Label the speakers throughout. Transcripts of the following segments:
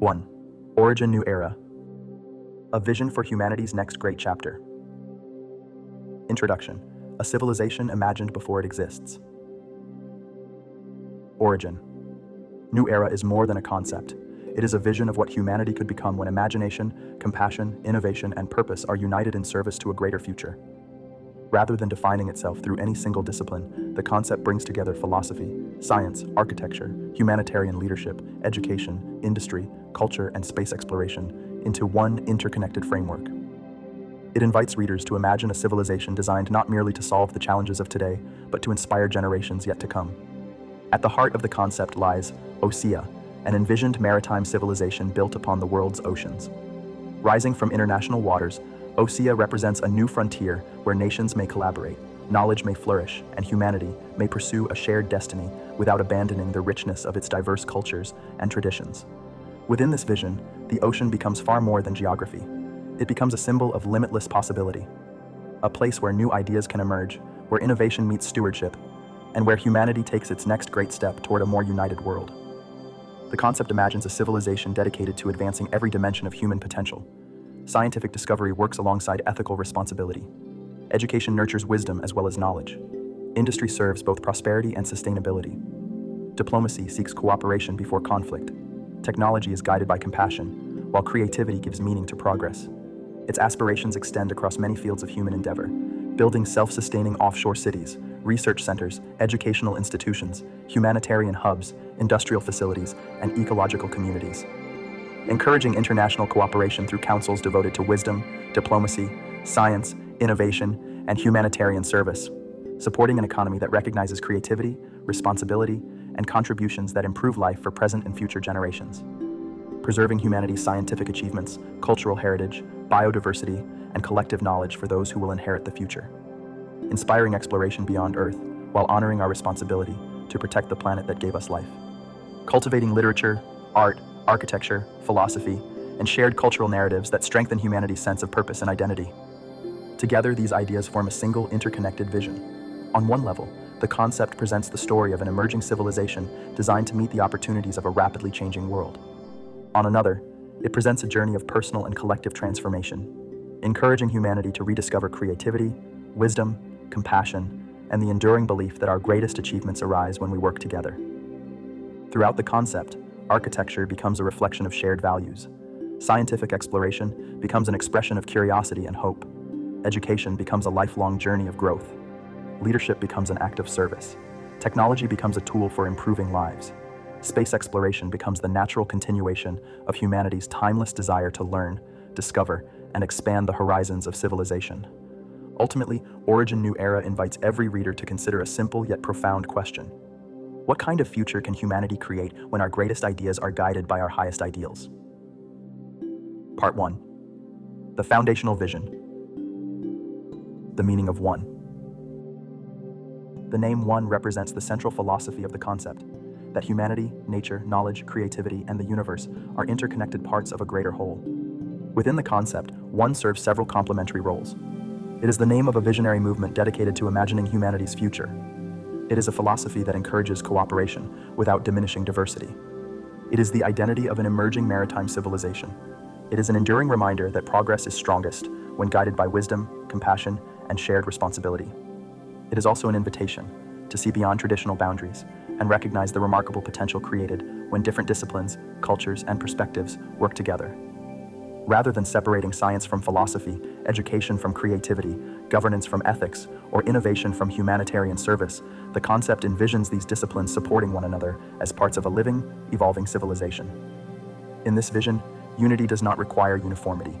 Speaker 1: 1. Origin New Era. A vision for humanity's next great chapter. Introduction. A civilization imagined before it exists. Origin. New Era is more than a concept. It is a vision of what humanity could become when imagination, compassion, innovation, and purpose are united in service to a greater future. Rather than defining itself through any single discipline, the concept brings together philosophy, science, architecture, humanitarian leadership, education, industry, culture, and space exploration into one interconnected framework. It invites readers to imagine a civilization designed not merely to solve the challenges of today, but to inspire generations yet to come. At the heart of the concept lies OSEA, an envisioned maritime civilization built upon the world's oceans. Rising from international waters, OSEA represents a new frontier where nations may collaborate, knowledge may flourish, and humanity may pursue a shared destiny without abandoning the richness of its diverse cultures and traditions. Within this vision, the ocean becomes far more than geography. It becomes a symbol of limitless possibility, a place where new ideas can emerge, where innovation meets stewardship, and where humanity takes its next great step toward a more united world. The concept imagines a civilization dedicated to advancing every dimension of human potential. Scientific discovery works alongside ethical responsibility. Education nurtures wisdom as well as knowledge. Industry serves both prosperity and sustainability. Diplomacy seeks cooperation before conflict. Technology is guided by compassion, while creativity gives meaning to progress. Its aspirations extend across many fields of human endeavor, building self-sustaining offshore cities, research centers, educational institutions, humanitarian hubs, industrial facilities, and ecological communities. Encouraging international cooperation through councils devoted to wisdom, diplomacy, science, innovation, and humanitarian service. Supporting an economy that recognizes creativity, responsibility, and contributions that improve life for present and future generations. Preserving humanity's scientific achievements, cultural heritage, biodiversity, and collective knowledge for those who will inherit the future. Inspiring exploration beyond Earth, while honoring our responsibility to protect the planet that gave us life. Cultivating literature, art, architecture, philosophy, and shared cultural narratives that strengthen humanity's sense of purpose and identity. Together, these ideas form a single, interconnected vision. On one level, the concept presents the story of an emerging civilization designed to meet the opportunities of a rapidly changing world. On another, it presents a journey of personal and collective transformation, encouraging humanity to rediscover creativity, wisdom, compassion, and the enduring belief that our greatest achievements arise when we work together. Throughout the concept, architecture becomes a reflection of shared values. Scientific exploration becomes an expression of curiosity and hope. Education becomes a lifelong journey of growth. Leadership becomes an act of service. Technology becomes a tool for improving lives. Space exploration becomes the natural continuation of humanity's timeless desire to learn, discover, and expand the horizons of civilization. Ultimately, Origin New Era invites every reader to consider a simple yet profound question. What kind of future can humanity create when our greatest ideas are guided by our highest ideals? Part 1. The Foundational Vision. The meaning of one. The name one represents the central philosophy of the concept, that humanity, nature, knowledge, creativity, and the universe are interconnected parts of a greater whole. Within the concept, one serves several complementary roles. It is the name of a visionary movement dedicated to imagining humanity's future. It is a philosophy that encourages cooperation without diminishing diversity. It is the identity of an emerging maritime civilization. It is an enduring reminder that progress is strongest when guided by wisdom, compassion, and shared responsibility. It is also an invitation to see beyond traditional boundaries and recognize the remarkable potential created when different disciplines, cultures, and perspectives work together. Rather than separating science from philosophy, education from creativity, governance from ethics, or innovation from humanitarian service, the concept envisions these disciplines supporting one another as parts of a living, evolving civilization. In this vision, unity does not require uniformity.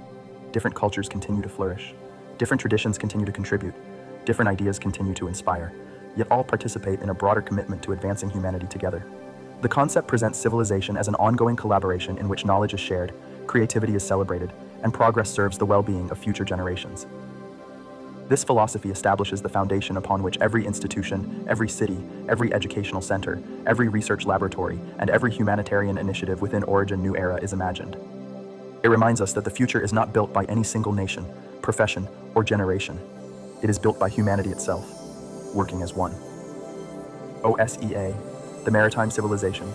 Speaker 1: Different cultures continue to flourish. Different traditions continue to contribute. Different ideas continue to inspire, yet all participate in a broader commitment to advancing humanity together. The concept presents civilization as an ongoing collaboration in which knowledge is shared, creativity is celebrated, and progress serves the well-being of future generations. This philosophy establishes the foundation upon which every institution, every city, every educational center, every research laboratory, and every humanitarian initiative within Origin New Era is imagined. It reminds us that the future is not built by any single nation, profession, or generation. It is built by humanity itself, working as one. OSEA, the maritime civilization,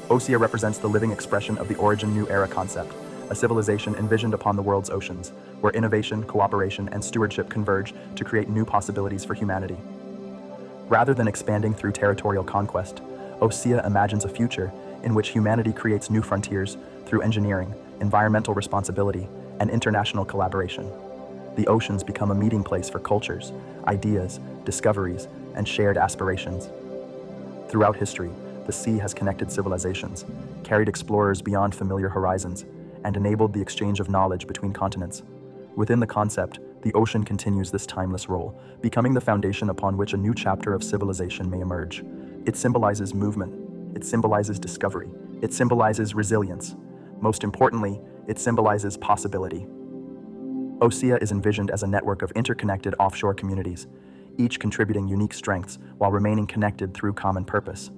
Speaker 1: OSEA represents the living expression of the Origin New Era concept, a civilization envisioned upon the world's oceans, where innovation, cooperation, and stewardship converge to create new possibilities for humanity. Rather than expanding through territorial conquest, OSEA imagines a future in which humanity creates new frontiers through engineering, environmental responsibility, and international collaboration. The oceans become a meeting place for cultures, ideas, discoveries, and shared aspirations. Throughout history, the sea has connected civilizations, carried explorers beyond familiar horizons, and enabled the exchange of knowledge between continents. Within the concept, the ocean continues this timeless role, becoming the foundation upon which a new chapter of civilization may emerge. It symbolizes movement. It symbolizes discovery. It symbolizes resilience. Most importantly, it symbolizes possibility. OSEA is envisioned as a network of interconnected offshore communities, each contributing unique strengths while remaining connected through common purpose.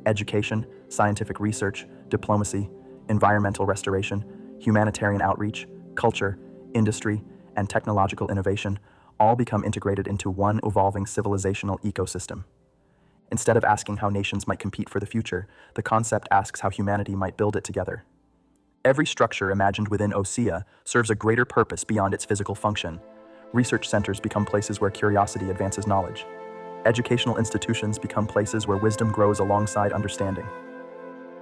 Speaker 1: Education, scientific research, diplomacy, environmental restoration, humanitarian outreach, culture, industry, and technological innovation all become integrated into one evolving civilizational ecosystem. Instead of asking how nations might compete for the future, the concept asks how humanity might build it together. Every structure imagined within OSEA serves a greater purpose beyond its physical function. Research centers become places where curiosity advances knowledge. Educational institutions become places where wisdom grows alongside understanding.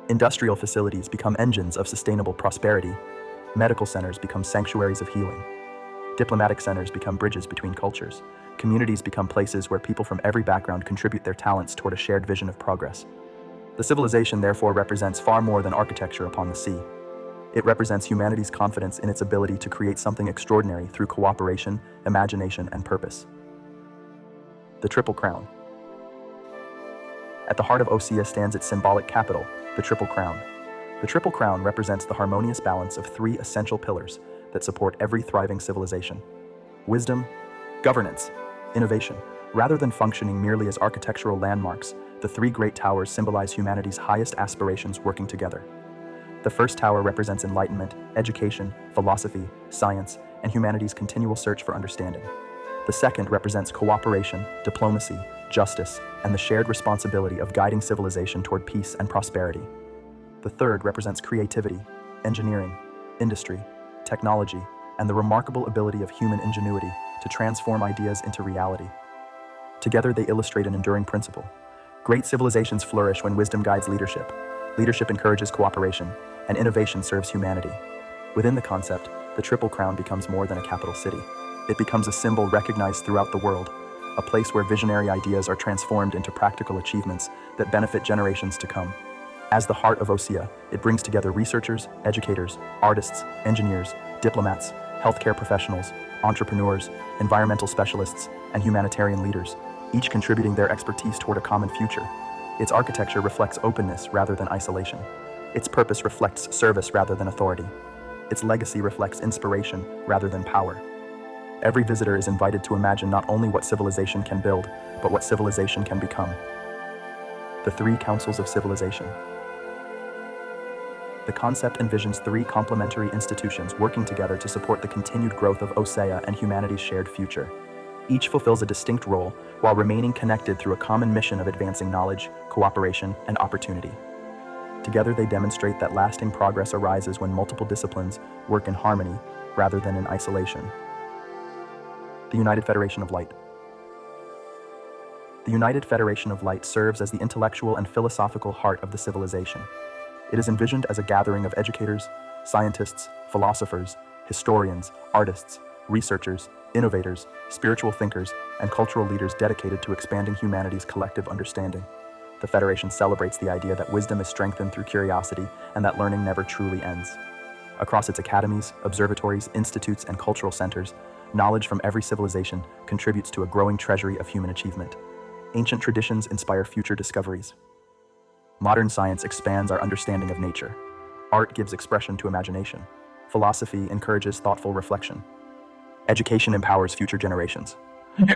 Speaker 1: Industrial facilities become engines of sustainable prosperity. Medical centers become sanctuaries of healing. Diplomatic centers become bridges between cultures. Communities become places where people from every background contribute their talents toward a shared vision of progress. The civilization therefore represents far more than architecture upon the sea. It represents humanity's confidence in its ability to create something extraordinary through cooperation, imagination, and purpose. The Triple Crown. At the heart of OSEA stands its symbolic capital, the Triple Crown. The Triple Crown represents the harmonious balance of three essential pillars that support every thriving civilization: wisdom, governance, innovation. Rather than functioning merely as architectural landmarks, the three great towers symbolize humanity's highest aspirations working together. The first tower represents enlightenment, education, philosophy, science, and humanity's continual search for understanding. The second represents cooperation, diplomacy, justice, and the shared responsibility of guiding civilization toward peace and prosperity. The third represents creativity, engineering, industry, technology, and the remarkable ability of human ingenuity to transform ideas into reality. Together, they illustrate an enduring principle. Great civilizations flourish when wisdom guides leadership. Leadership encourages cooperation, and innovation serves humanity. Within the concept, the Triple Crown becomes more than a capital city. It becomes a symbol recognized throughout the world, a place where visionary ideas are transformed into practical achievements that benefit generations to come. As the heart of OSEA, it brings together researchers, educators, artists, engineers, diplomats, healthcare professionals, entrepreneurs, environmental specialists, and humanitarian leaders, each contributing their expertise toward a common future. Its architecture reflects openness rather than isolation. Its purpose reflects service rather than authority. Its legacy reflects inspiration rather than power. Every visitor is invited to imagine not only what civilization can build, but what civilization can become. The three councils of civilization. The concept envisions three complementary institutions working together to support the continued growth of OSEA and humanity's shared future. Each fulfills a distinct role while remaining connected through a common mission of advancing knowledge, cooperation, and opportunity. Together, they demonstrate that lasting progress arises when multiple disciplines work in harmony rather than in isolation. The United Federation of Light. The United Federation of Light serves as the intellectual and philosophical heart of the civilization. It is envisioned as a gathering of educators, scientists, philosophers, historians, artists, researchers, innovators, spiritual thinkers, and cultural leaders dedicated to expanding humanity's collective understanding. The Federation celebrates the idea that wisdom is strengthened through curiosity and that learning never truly ends. Across its academies, observatories, institutes, and cultural centers, knowledge from every civilization contributes to a growing treasury of human achievement. Ancient traditions inspire future discoveries. Modern science expands our understanding of nature. Art gives expression to imagination. Philosophy encourages thoughtful reflection. Education empowers future generations.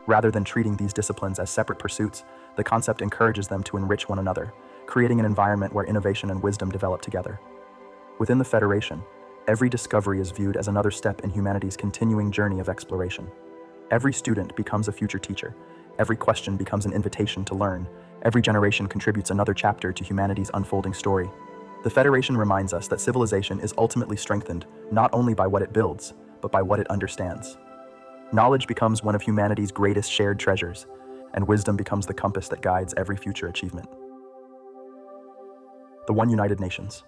Speaker 1: Rather than treating these disciplines as separate pursuits, the concept encourages them to enrich one another, creating an environment where innovation and wisdom develop together. Within the Federation, every discovery is viewed as another step in humanity's continuing journey of exploration. Every student becomes a future teacher. Every question becomes an invitation to learn. Every generation contributes another chapter to humanity's unfolding story. The Federation reminds us that civilization is ultimately strengthened not only by what it builds, but by what it understands. Knowledge becomes one of humanity's greatest shared treasures, and wisdom becomes the compass that guides every future achievement. The One United Nations.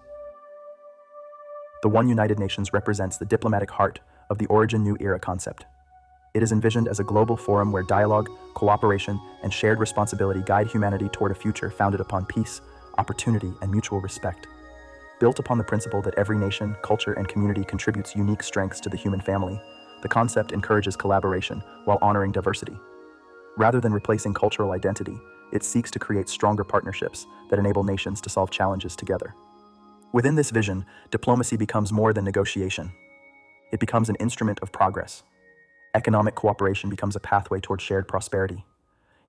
Speaker 1: The One United Nations represents the diplomatic heart of the Origin New Era concept. It is envisioned as a global forum where dialogue, cooperation, and shared responsibility guide humanity toward a future founded upon peace, opportunity, and mutual respect. Built upon the principle that every nation, culture, and community contributes unique strengths to the human family, the concept encourages collaboration while honoring diversity. Rather than replacing cultural identity, it seeks to create stronger partnerships that enable nations to solve challenges together. Within this vision, diplomacy becomes more than negotiation. It becomes an instrument of progress. Economic cooperation becomes a pathway toward shared prosperity.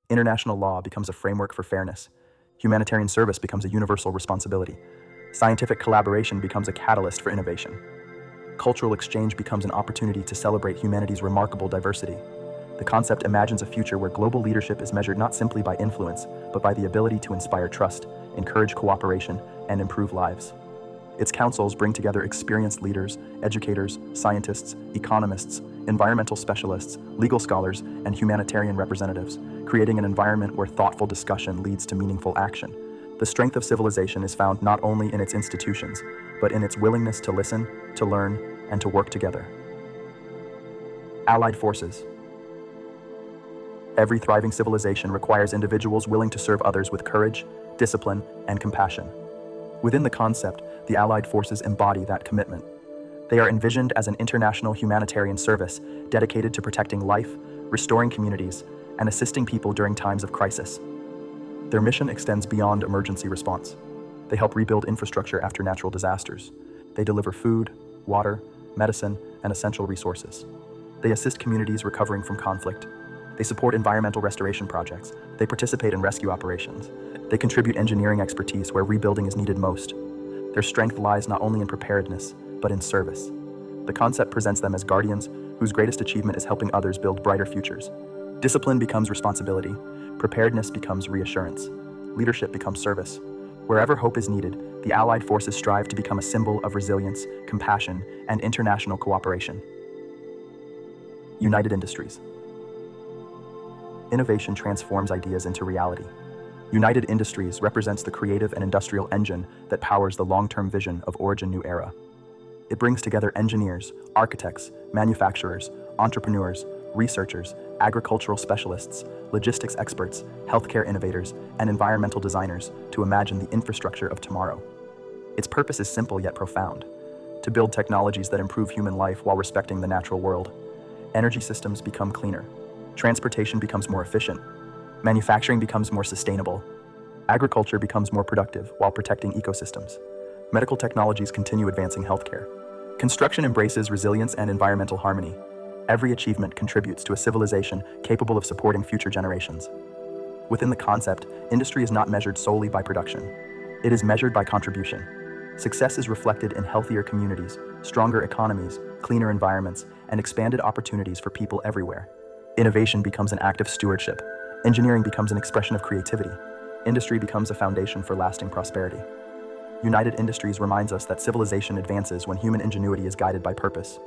Speaker 1: International law becomes a framework for fairness. Humanitarian service becomes a universal responsibility. Scientific collaboration becomes a catalyst for innovation. Cultural exchange becomes an opportunity to celebrate humanity's remarkable diversity. The concept imagines a future where global leadership is measured not simply by influence, but by the ability to inspire trust, encourage cooperation, and improve lives. Its councils bring together experienced leaders, educators, scientists, economists, environmental specialists, legal scholars, and humanitarian representatives, creating an environment where thoughtful discussion leads to meaningful action. The strength of civilization is found not only in its institutions, but in its willingness to listen, to learn, and to work together. Allied forces. Every thriving civilization requires individuals willing to serve others with courage, discipline, and compassion. Within the concept, the Allied forces embody that commitment. They are envisioned as an international humanitarian service dedicated to protecting life, restoring communities, and assisting people during times of crisis. Their mission extends beyond emergency response. They help rebuild infrastructure after natural disasters. They deliver food, water, medicine, and essential resources. They assist communities recovering from conflict. They support environmental restoration projects. They participate in rescue operations. They contribute engineering expertise where rebuilding is needed most. Their strength lies not only in preparedness, but in service. The concept presents them as guardians whose greatest achievement is helping others build brighter futures. Discipline becomes responsibility. Preparedness becomes reassurance. Leadership becomes service. Wherever hope is needed, the Allied forces strive to become a symbol of resilience, compassion, and international cooperation. United Industries. Innovation transforms ideas into reality. United Industries represents the creative and industrial engine that powers the long-term vision of Origin New Era. It brings together engineers, architects, manufacturers, entrepreneurs, researchers, agricultural specialists, logistics experts, healthcare innovators, and environmental designers to imagine the infrastructure of tomorrow. Its purpose is simple yet profound: to build technologies that improve human life while respecting the natural world. Energy systems become cleaner. Transportation becomes more efficient. Manufacturing becomes more sustainable. Agriculture becomes more productive while protecting ecosystems. Medical technologies continue advancing healthcare. Construction embraces resilience and environmental harmony. Every achievement contributes to a civilization capable of supporting future generations. Within the concept, industry is not measured solely by production. It is measured by contribution. Success is reflected in healthier communities, stronger economies, cleaner environments, and expanded opportunities for people everywhere. Innovation becomes an act of stewardship. Engineering becomes an expression of creativity. Industry becomes a foundation for lasting prosperity. United Industries reminds us that civilization advances when human ingenuity is guided by purpose.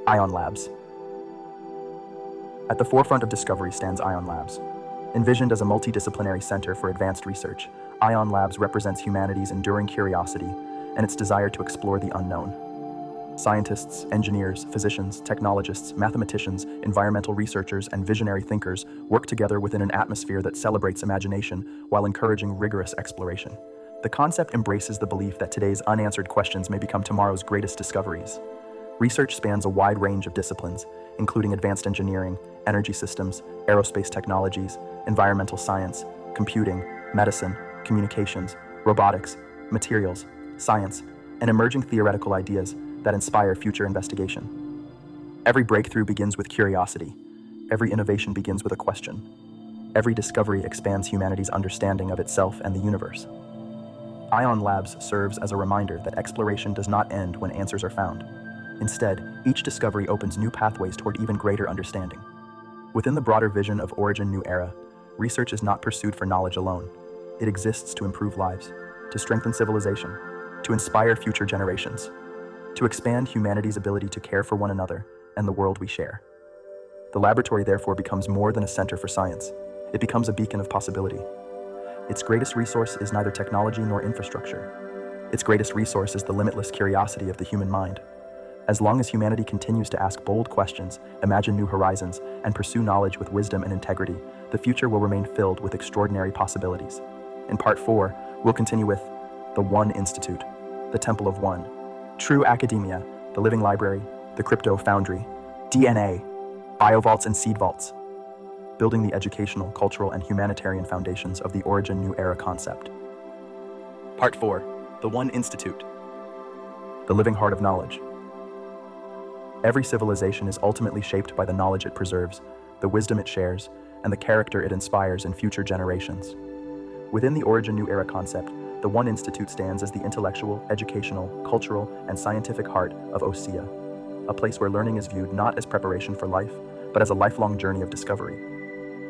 Speaker 1: ION Labs. At the forefront of discovery stands ION Labs. Envisioned as a multidisciplinary center for advanced research, ION Labs represents humanity's enduring curiosity and its desire to explore the unknown. Scientists, engineers, physicians, technologists, mathematicians, environmental researchers, and visionary thinkers work together within an atmosphere that celebrates imagination while encouraging rigorous exploration. The concept embraces the belief that today's unanswered questions may become tomorrow's greatest discoveries. Research spans a wide range of disciplines, including advanced engineering, energy systems, aerospace technologies, environmental science, computing, medicine, communications, robotics, materials, science, and emerging theoretical ideas that inspire future investigation. Every breakthrough begins with curiosity. Every innovation begins with a question. Every discovery expands humanity's understanding of itself and the universe. ION Labs serves as a reminder that exploration does not end when answers are found. Instead, each discovery opens new pathways toward even greater understanding. Within the broader vision of Origin New Era, research is not pursued for knowledge alone. It exists to improve lives, to strengthen civilization, to inspire future generations, to expand humanity's ability to care for one another and the world we share. The laboratory therefore becomes more than a center for science. It becomes a beacon of possibility. Its greatest resource is neither technology nor infrastructure. Its greatest resource is the limitless curiosity of the human mind. As long as humanity continues to ask bold questions, imagine new horizons, and pursue knowledge with wisdom and integrity, the future will remain filled with extraordinary possibilities. In Part 4, we'll continue with the One Institute, the Temple of One, True Academia, the Living Library, the Crypto Foundry, DNA, Biovaults and Seed Vaults, building the educational, cultural, and humanitarian foundations of the Origin New Era concept. Part 4, the One Institute, the Living Heart of Knowledge. Every civilization is ultimately shaped by the knowledge it preserves, the wisdom it shares, and the character it inspires in future generations. Within the Origin New Era concept, the One Institute stands as the intellectual, educational, cultural, and scientific heart of OSEA, a place where learning is viewed not as preparation for life, but as a lifelong journey of discovery.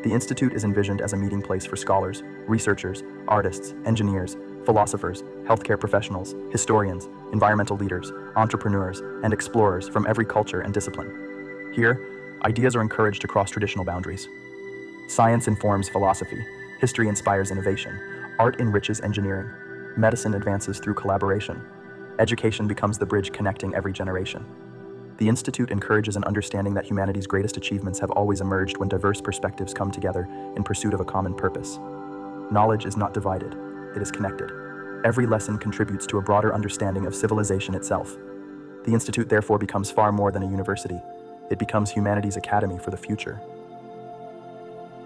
Speaker 1: The Institute is envisioned as a meeting place for scholars, researchers, artists, engineers, philosophers, healthcare professionals, historians, environmental leaders, entrepreneurs, and explorers from every culture and discipline. Here, ideas are encouraged to cross traditional boundaries. Science informs philosophy, history inspires innovation, art enriches engineering, medicine advances through collaboration, education becomes the bridge connecting every generation. The Institute encourages an understanding that humanity's greatest achievements have always emerged when diverse perspectives come together in pursuit of a common purpose. Knowledge is not divided, it is connected. Every lesson contributes to a broader understanding of civilization itself. The Institute therefore becomes far more than a university. It becomes humanity's academy for the future.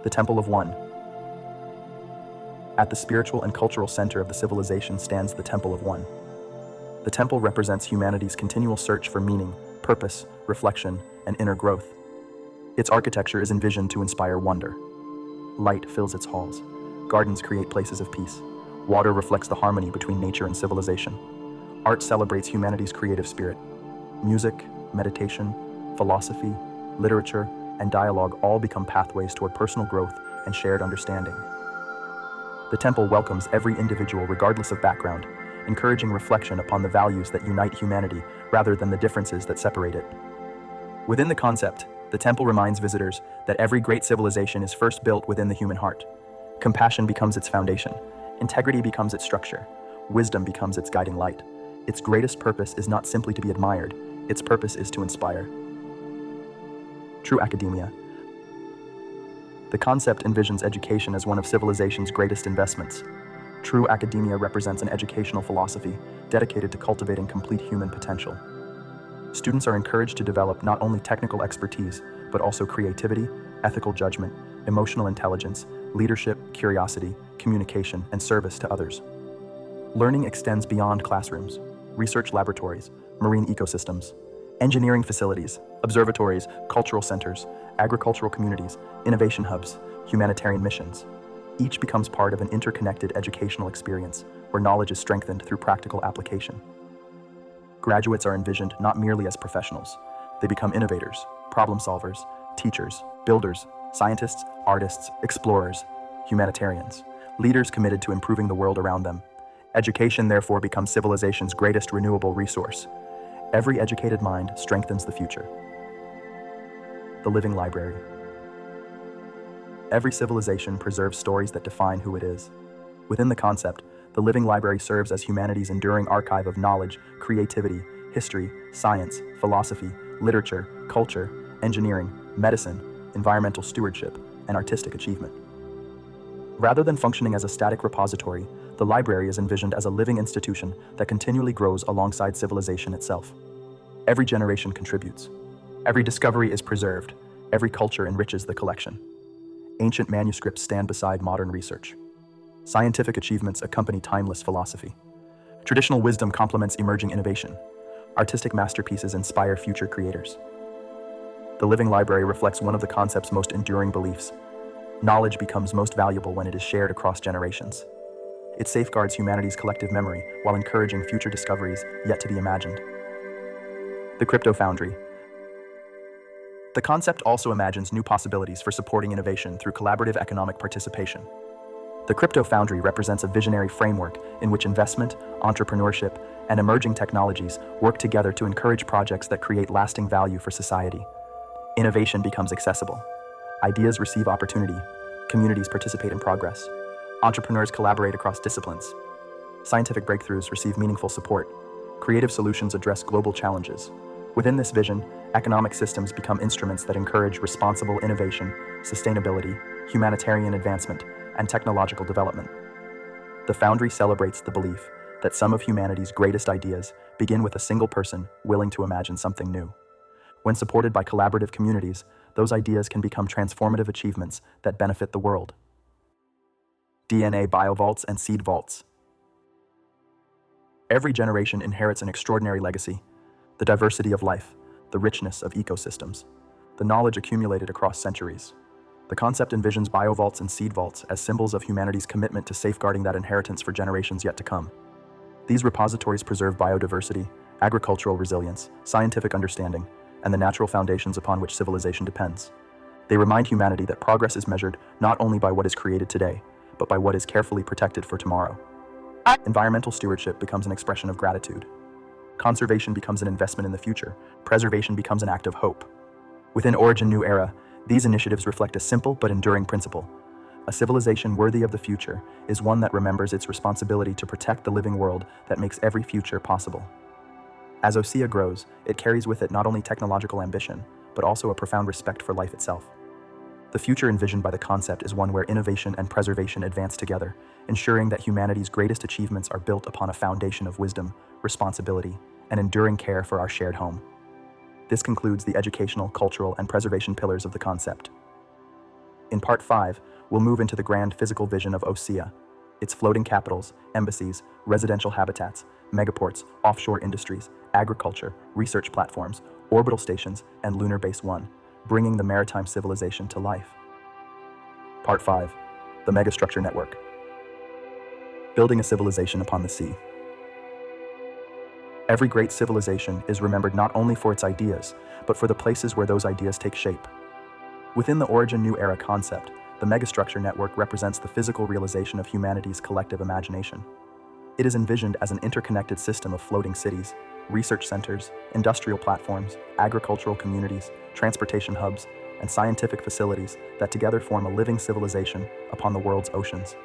Speaker 1: The Temple of One. At the spiritual and cultural center of the civilization stands the Temple of One. The temple represents humanity's continual search for meaning, purpose, reflection, and inner growth. Its architecture is envisioned to inspire wonder. Light fills its halls. Gardens create places of peace. Water reflects the harmony between nature and civilization. Art celebrates humanity's creative spirit. Music, meditation, philosophy, literature, and dialogue all become pathways toward personal growth and shared understanding. The temple welcomes every individual regardless of background, encouraging reflection upon the values that unite humanity rather than the differences that separate it. Within the concept, the temple reminds visitors that every great civilization is first built within the human heart. Compassion becomes its foundation. Integrity becomes its structure. Wisdom becomes its guiding light. Its greatest purpose is not simply to be admired. Its purpose is to inspire. True Academia. The concept envisions education as one of civilization's greatest investments. True Academia represents an educational philosophy dedicated to cultivating complete human potential. Students are encouraged to develop not only technical expertise, but also creativity, ethical judgment, emotional intelligence, leadership, curiosity, communication, and service to others. Learning extends beyond classrooms, research laboratories, marine ecosystems, engineering facilities, observatories, cultural centers, agricultural communities, innovation hubs, humanitarian missions. Each becomes part of an interconnected educational experience where knowledge is strengthened through practical application. Graduates are envisioned not merely as professionals. They become innovators, problem solvers, teachers, builders, scientists, artists, explorers, humanitarians, leaders committed to improving the world around them. Education therefore becomes civilization's greatest renewable resource. Every educated mind strengthens the future. The Living Library. Every civilization preserves stories that define who it is. Within the concept, the Living Library serves as humanity's enduring archive of knowledge, creativity, history, science, philosophy, literature, culture, engineering, medicine, environmental stewardship, and artistic achievement. Rather than functioning as a static repository, the library is envisioned as a living institution that continually grows alongside civilization itself. Every generation contributes. Every discovery is preserved. Every culture enriches the collection. Ancient manuscripts stand beside modern research. Scientific achievements accompany timeless philosophy. Traditional wisdom complements emerging innovation. Artistic masterpieces inspire future creators. The Living Library reflects one of the concept's most enduring beliefs. Knowledge becomes most valuable when it is shared across generations. It safeguards humanity's collective memory while encouraging future discoveries yet to be imagined. The Crypto Foundry. The concept also imagines new possibilities for supporting innovation through collaborative economic participation. The Crypto Foundry represents a visionary framework in which investment, entrepreneurship, and emerging technologies work together to encourage projects that create lasting value for society. Innovation becomes accessible. Ideas receive opportunity. Communities participate in progress. Entrepreneurs collaborate across disciplines. Scientific breakthroughs receive meaningful support. Creative solutions address global challenges. Within this vision, economic systems become instruments that encourage responsible innovation, sustainability, humanitarian advancement, and technological development. The Foundry celebrates the belief that some of humanity's greatest ideas begin with a single person willing to imagine something new. When supported by collaborative communities, those ideas can become transformative achievements that benefit the world. DNA biovaults and seed vaults. Every generation inherits an extraordinary legacy: the diversity of life, the richness of ecosystems, the knowledge accumulated across centuries. The concept envisions biovaults and seed vaults as symbols of humanity's commitment to safeguarding that inheritance for generations yet to come. These repositories preserve biodiversity, agricultural resilience, scientific understanding, and the natural foundations upon which civilization depends. They remind humanity that progress is measured not only by what is created today, but by what is carefully protected for tomorrow. Environmental stewardship becomes an expression of gratitude. Conservation becomes an investment in the future. Preservation becomes an act of hope. Within Origin New Era, these initiatives reflect a simple but enduring principle. A civilization worthy of the future is one that remembers its responsibility to protect the living world that makes every future possible. As OSEA grows, it carries with it not only technological ambition, but also a profound respect for life itself. The future envisioned by the concept is one where innovation and preservation advance together, ensuring that humanity's greatest achievements are built upon a foundation of wisdom, responsibility, and enduring care for our shared home. This concludes the educational, cultural, and preservation pillars of the concept. In Part 5, we'll move into the grand physical vision of OSEA, its floating capitals, embassies, residential habitats, megaports, offshore industries, agriculture, research platforms, orbital stations, and Lunar Base 1, bringing the maritime civilization to life. Part 5, the Megastructure Network. Building a civilization upon the sea. Every great civilization is remembered not only for its ideas, but for the places where those ideas take shape. Within the Origin New Era concept, the Megastructure Network represents the physical realization of humanity's collective imagination. It is envisioned as an interconnected system of floating cities, research centers, industrial platforms, agricultural communities, transportation hubs, and scientific facilities that together form a living civilization upon the world's oceans.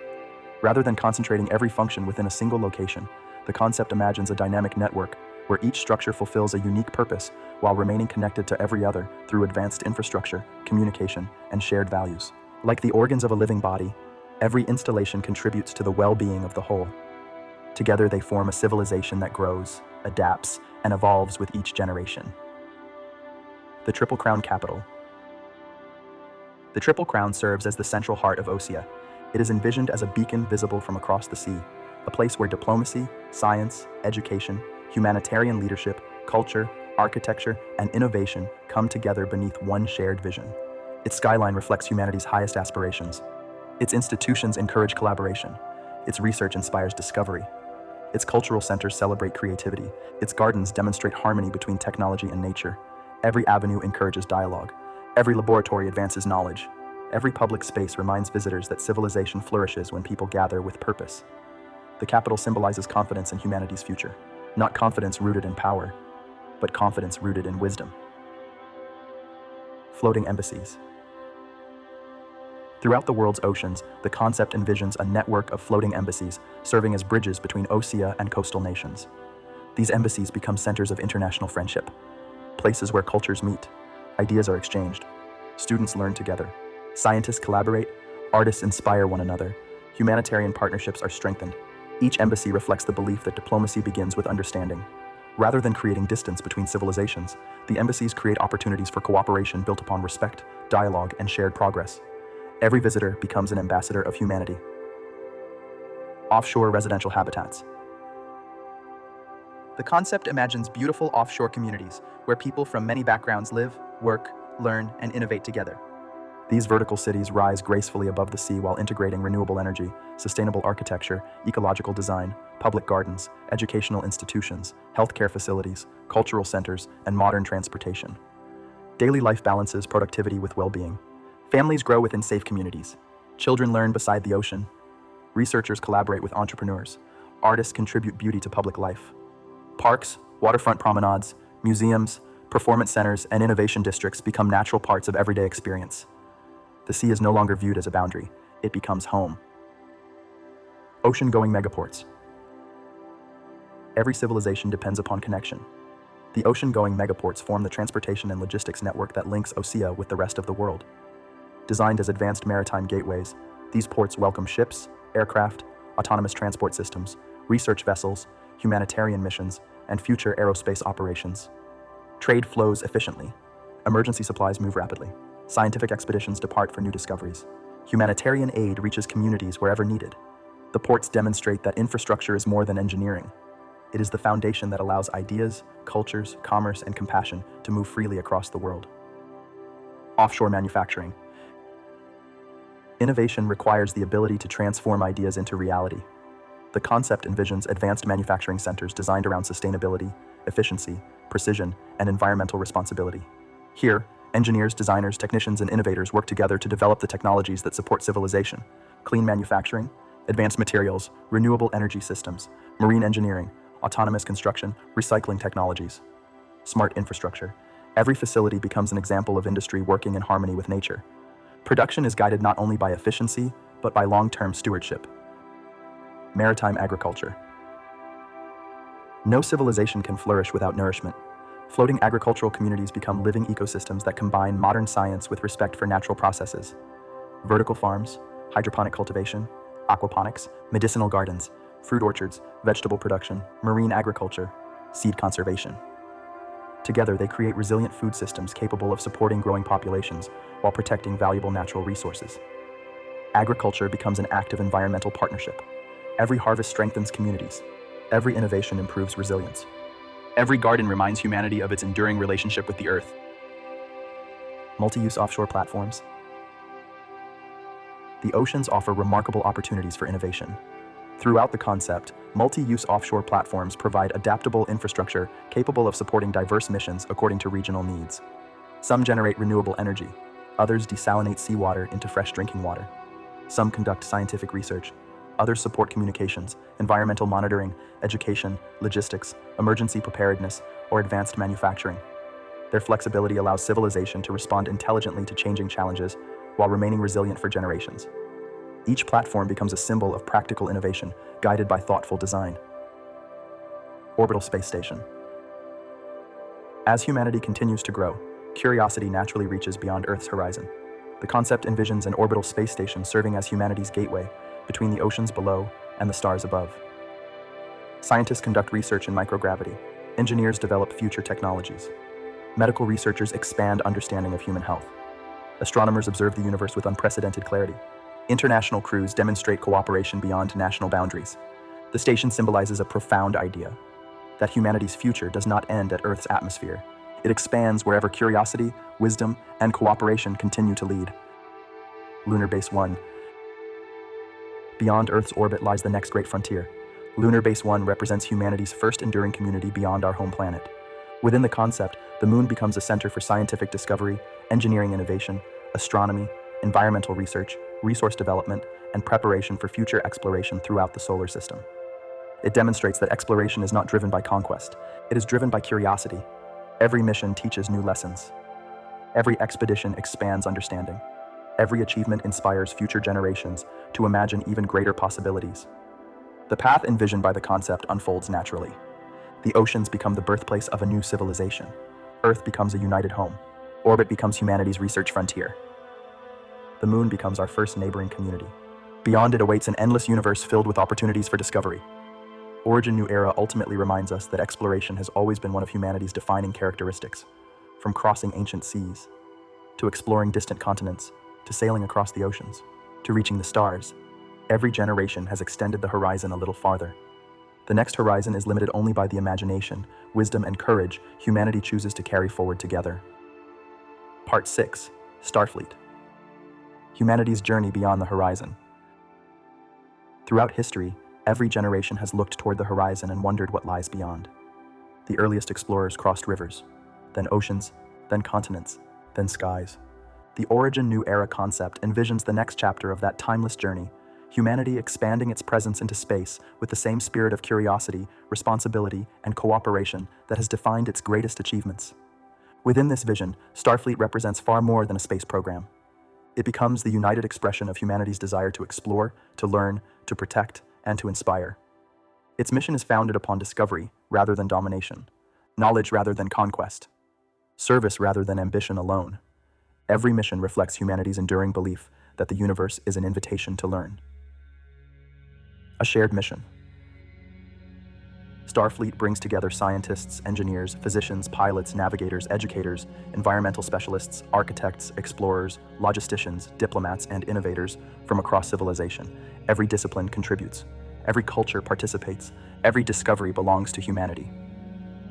Speaker 1: Rather than concentrating every function within a single location, the concept imagines a dynamic network where each structure fulfills a unique purpose while remaining connected to every other through advanced infrastructure, communication, and shared values. Like the organs of a living body, every installation contributes to the well-being of the whole. Together they form a civilization that grows, adapts, and evolves with each generation. The Triple Crown Capital. The Triple Crown serves as the central heart of OSEA. It is envisioned as a beacon visible from across the sea, a place where diplomacy, science, education, humanitarian leadership, culture, architecture, and innovation come together beneath one shared vision. Its skyline reflects humanity's highest aspirations. Its institutions encourage collaboration. Its research inspires discovery. Its cultural centers celebrate creativity. Its gardens demonstrate harmony between technology and nature. Every avenue encourages dialogue. Every laboratory advances knowledge. Every public space reminds visitors that civilization flourishes when people gather with purpose. The capital symbolizes confidence in humanity's future, not confidence rooted in power, but confidence rooted in wisdom. Floating embassies. Throughout the world's oceans, the concept envisions a network of floating embassies serving as bridges between OSEA and coastal nations. These embassies become centers of international friendship, places where cultures meet, ideas are exchanged, students learn together, scientists collaborate, artists inspire one another, humanitarian partnerships are strengthened. Each embassy reflects the belief that diplomacy begins with understanding. Rather than creating distance between civilizations, the embassies create opportunities for cooperation built upon respect, dialogue, and shared progress. Every visitor becomes an ambassador of humanity. Offshore residential habitats. The concept imagines beautiful offshore communities where people from many backgrounds live, work, learn, and innovate together. These vertical cities rise gracefully above the sea while integrating renewable energy, sustainable architecture, ecological design, public gardens, educational institutions, healthcare facilities, cultural centers, and modern transportation. Daily life balances productivity with well-being. Families grow within safe communities. Children learn beside the ocean. Researchers collaborate with entrepreneurs. Artists contribute beauty to public life. Parks, waterfront promenades, museums, performance centers, and innovation districts become natural parts of everyday experience. The sea is no longer viewed as a boundary. It becomes home. Ocean-going megaports. Every civilization depends upon connection. The ocean-going megaports form the transportation and logistics network that links OSEA with the rest of the world. Designed as advanced maritime gateways, these ports welcome ships, aircraft, autonomous transport systems, research vessels, humanitarian missions, and future aerospace operations. Trade flows efficiently. Emergency supplies move rapidly. Scientific expeditions depart for new discoveries. Humanitarian aid reaches communities wherever needed. The ports demonstrate that infrastructure is more than engineering. It is the foundation that allows ideas, cultures, commerce, and compassion to move freely across the world. Offshore manufacturing. Innovation requires the ability to transform ideas into reality. The concept envisions advanced manufacturing centers designed around sustainability, efficiency, precision, and environmental responsibility. Here, engineers, designers, technicians, and innovators work together to develop the technologies that support civilization: clean manufacturing, advanced materials, renewable energy systems, marine engineering, autonomous construction, recycling technologies. Smart infrastructure. Every facility becomes an example of industry working in harmony with nature. Production is guided not only by efficiency, but by long-term stewardship. Maritime agriculture. No civilization can flourish without nourishment. Floating agricultural communities become living ecosystems that combine modern science with respect for natural processes. Vertical farms, hydroponic cultivation, aquaponics, medicinal gardens, fruit orchards, vegetable production, marine agriculture, seed conservation. Together, they create resilient food systems capable of supporting growing populations while protecting valuable natural resources. Agriculture becomes an active environmental partnership. Every harvest strengthens communities. Every innovation improves resilience. Every garden reminds humanity of its enduring relationship with the earth. Multi-use offshore platforms. The oceans offer remarkable opportunities for innovation. Throughout the concept, multi-use offshore platforms provide adaptable infrastructure capable of supporting diverse missions according to regional needs. Some generate renewable energy, others desalinate seawater into fresh drinking water. Some conduct scientific research, others support communications, environmental monitoring, education, logistics, emergency preparedness, or advanced manufacturing. Their flexibility allows civilization to respond intelligently to changing challenges while remaining resilient for generations. Each platform becomes a symbol of practical innovation, guided by thoughtful design. Orbital space station. As humanity continues to grow, curiosity naturally reaches beyond Earth's horizon. The concept envisions an orbital space station serving as humanity's gateway between the oceans below and the stars above. Scientists conduct research in microgravity. Engineers develop future technologies. Medical researchers expand understanding of human health. Astronomers observe the universe with unprecedented clarity. International crews demonstrate cooperation beyond national boundaries. The station symbolizes a profound idea: that humanity's future does not end at Earth's atmosphere. It expands wherever curiosity, wisdom, and cooperation continue to lead. Lunar Base 1. Beyond Earth's orbit lies the next great frontier. Lunar Base 1 represents humanity's first enduring community beyond our home planet. Within the concept, the moon becomes a center for scientific discovery, engineering innovation, astronomy, environmental research, resource development, and preparation for future exploration throughout the solar system. It demonstrates that exploration is not driven by conquest. It is driven by curiosity. Every mission teaches new lessons. Every expedition expands understanding. Every achievement inspires future generations to imagine even greater possibilities. The path envisioned by the concept unfolds naturally. The oceans become the birthplace of a new civilization. Earth becomes a united home. Orbit becomes humanity's research frontier. The moon becomes our first neighboring community. Beyond it awaits an endless universe filled with opportunities for discovery. Origin New Era ultimately reminds us that exploration has always been one of humanity's defining characteristics. From crossing ancient seas, to exploring distant continents, to sailing across the oceans, to reaching the stars, every generation has extended the horizon a little farther. The next horizon is limited only by the imagination, wisdom, and courage humanity chooses to carry forward together. Part 6. Starfleet. Humanity's journey beyond the horizon. Throughout history, every generation has looked toward the horizon and wondered what lies beyond. The earliest explorers crossed rivers, then oceans, then continents, then skies. The Origin New Era concept envisions the next chapter of that timeless journey, humanity expanding its presence into space with the same spirit of curiosity, responsibility, and cooperation that has defined its greatest achievements. Within this vision, Starfleet represents far more than a space program. It becomes the united expression of humanity's desire to explore, to learn, to protect, and to inspire. Its mission is founded upon discovery rather than domination, knowledge rather than conquest, service rather than ambition alone. Every mission reflects humanity's enduring belief that the universe is an invitation to learn. A shared mission. Starfleet brings together scientists, engineers, physicians, pilots, navigators, educators, environmental specialists, architects, explorers, logisticians, diplomats, and innovators from across civilization. Every discipline contributes. Every culture participates. Every discovery belongs to humanity.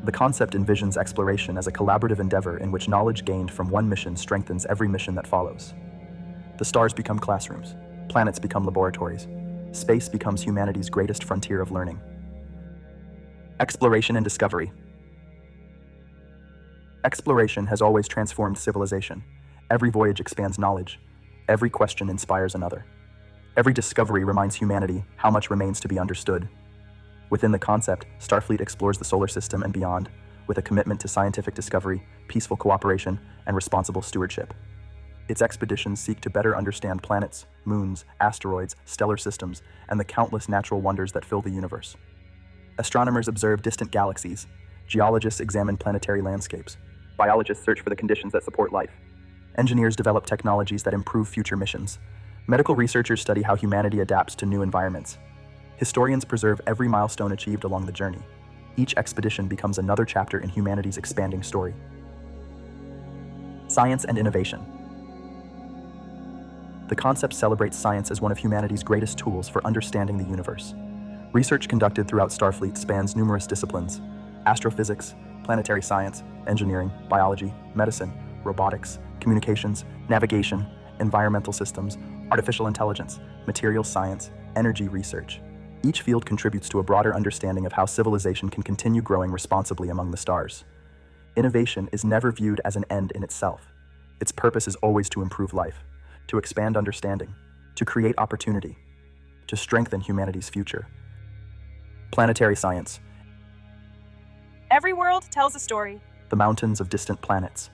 Speaker 1: The concept envisions exploration as a collaborative endeavor in which knowledge gained from one mission strengthens every mission that follows. The stars become classrooms. Planets become laboratories. Space becomes humanity's greatest frontier of learning. Exploration and discovery. Exploration has always transformed civilization. Every voyage expands knowledge. Every question inspires another. Every discovery reminds humanity how much remains to be understood. Within the concept, Starfleet explores the solar system and beyond, with a commitment to scientific discovery, peaceful cooperation, and responsible stewardship. Its expeditions seek to better understand planets, moons, asteroids, stellar systems, and the countless natural wonders that fill the universe. Astronomers observe distant galaxies. Geologists examine planetary landscapes. Biologists search for the conditions that support life. Engineers develop technologies that improve future missions. Medical researchers study how humanity adapts to new environments. Historians preserve every milestone achieved along the journey. Each expedition becomes another chapter in humanity's expanding story. Science and innovation. The concept celebrates science as one of humanity's greatest tools for understanding the universe. Research conducted throughout Starfleet spans numerous disciplines: astrophysics, planetary science, engineering, biology, medicine, robotics, communications, navigation, environmental systems, artificial intelligence, materials science, energy research. Each field contributes to a broader understanding of how civilization can continue growing responsibly among the stars. Innovation is never viewed as an end in itself. Its purpose is always to improve life, to expand understanding, to create opportunity, to strengthen humanity's future. Planetary science.
Speaker 2: Every world tells a story.
Speaker 1: The mountains of distant planets,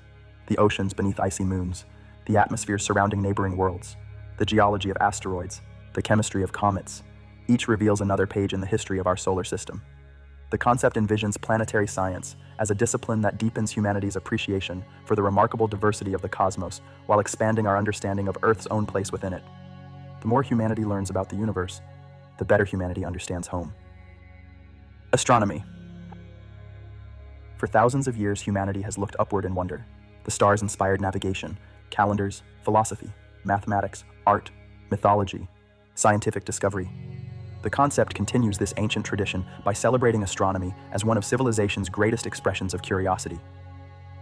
Speaker 1: the oceans beneath icy moons, the atmosphere surrounding neighboring worlds, the geology of asteroids, the chemistry of comets. Each reveals another page in the history of our solar system. The concept envisions planetary science as a discipline that deepens humanity's appreciation for the remarkable diversity of the cosmos while expanding our understanding of Earth's own place within it. The more humanity learns about the universe, the better humanity understands home. Astronomy. For thousands of years, humanity has looked upward in wonder. The stars inspired navigation, calendars, philosophy, mathematics, art, mythology, scientific discovery. The concept continues this ancient tradition by celebrating astronomy as one of civilization's greatest expressions of curiosity.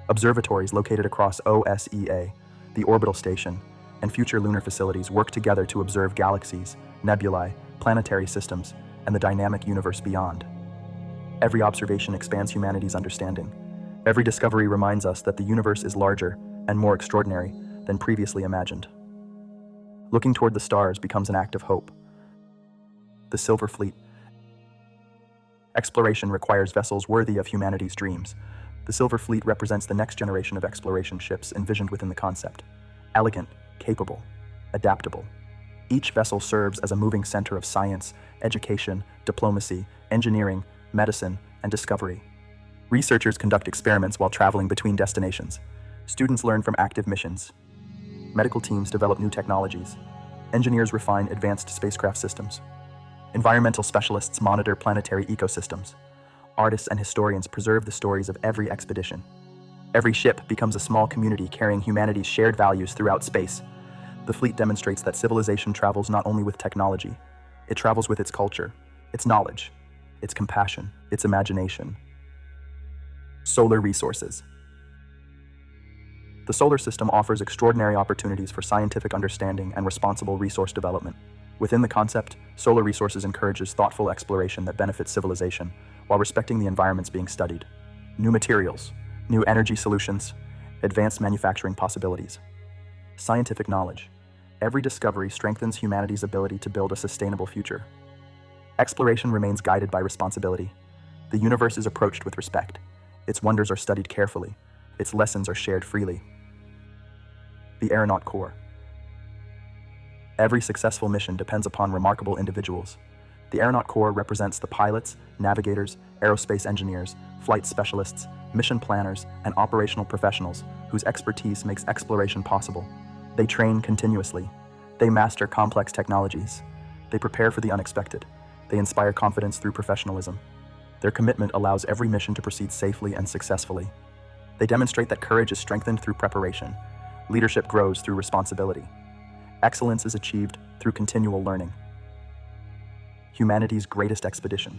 Speaker 1: Observatories located across OSEA, the orbital station, and future lunar facilities work together to observe galaxies, nebulae, planetary systems, and the dynamic universe beyond. Every observation expands humanity's understanding. Every discovery reminds us that the universe is larger and more extraordinary than previously imagined. Looking toward the stars becomes an act of hope. The Silver Fleet. Exploration requires vessels worthy of humanity's dreams. The Silver Fleet represents the next generation of exploration ships envisioned within the concept. Elegant, capable, adaptable. Each vessel serves as a moving center of science, education, diplomacy, engineering, medicine, and discovery. Researchers conduct experiments while traveling between destinations. Students learn from active missions. Medical teams develop new technologies. Engineers refine advanced spacecraft systems. Environmental specialists monitor planetary ecosystems. Artists and historians preserve the stories of every expedition. Every ship becomes a small community carrying humanity's shared values throughout space. The fleet demonstrates that civilization travels not only with technology, it travels with its culture, its knowledge, its compassion, its imagination. Solar resources. The solar system offers extraordinary opportunities for scientific understanding and responsible resource development. Within the concept, solar resources encourages thoughtful exploration that benefits civilization while respecting the environments being studied. New materials, new energy solutions, advanced manufacturing possibilities. Scientific knowledge. Every discovery strengthens humanity's ability to build a sustainable future. Exploration remains guided by responsibility. The universe is approached with respect. Its wonders are studied carefully. Its lessons are shared freely. The Aeronaut Corps. Every successful mission depends upon remarkable individuals. The Aeronaut Corps represents the pilots, navigators, aerospace engineers, flight specialists, mission planners, and operational professionals whose expertise makes exploration possible. They train continuously. They master complex technologies. They prepare for the unexpected. They inspire confidence through professionalism. Their commitment allows every mission to proceed safely and successfully. They demonstrate that courage is strengthened through preparation. Leadership grows through responsibility. Excellence is achieved through continual learning. Humanity's greatest expedition.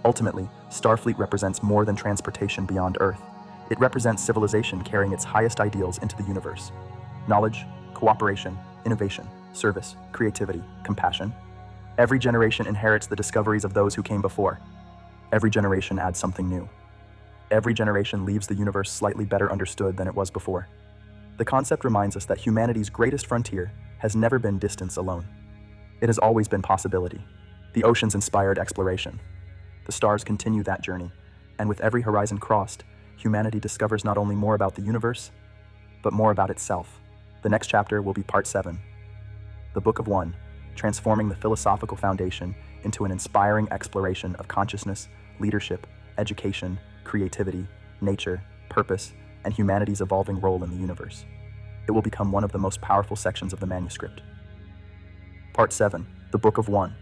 Speaker 1: Ultimately, Starfleet represents more than transportation beyond Earth. It represents civilization carrying its highest ideals into the universe. Knowledge, cooperation, innovation, service, creativity, compassion. Every generation inherits the discoveries of those who came before. Every generation adds something new. Every generation leaves the universe slightly better understood than it was before. The concept reminds us that humanity's greatest frontier has never been distance alone. It has always been possibility. The oceans inspired exploration. The stars continue that journey, and with every horizon crossed, humanity discovers not only more about the universe, but more about itself. The next chapter will be Part 7. The Book of One, transforming the philosophical foundation into an inspiring exploration of consciousness, leadership, education, creativity, nature, purpose, and humanity's evolving role in the universe. It will become one of the most powerful sections of the manuscript. Part 7, The Book of One.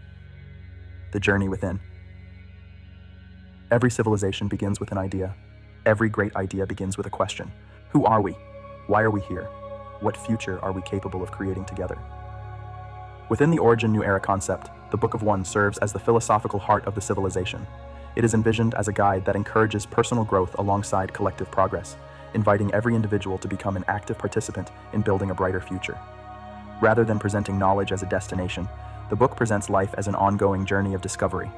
Speaker 1: The Journey Within. Every civilization begins with an idea. Every great idea begins with a question. Who are we? Why are we here? What future are we capable of creating together? Within the Origin New Era concept, the Book of One serves as the philosophical heart of the civilization. It is envisioned as a guide that encourages personal growth alongside collective progress, inviting every individual to become an active participant in building a brighter future. Rather than presenting knowledge as a destination, the book presents life as an ongoing journey of discovery.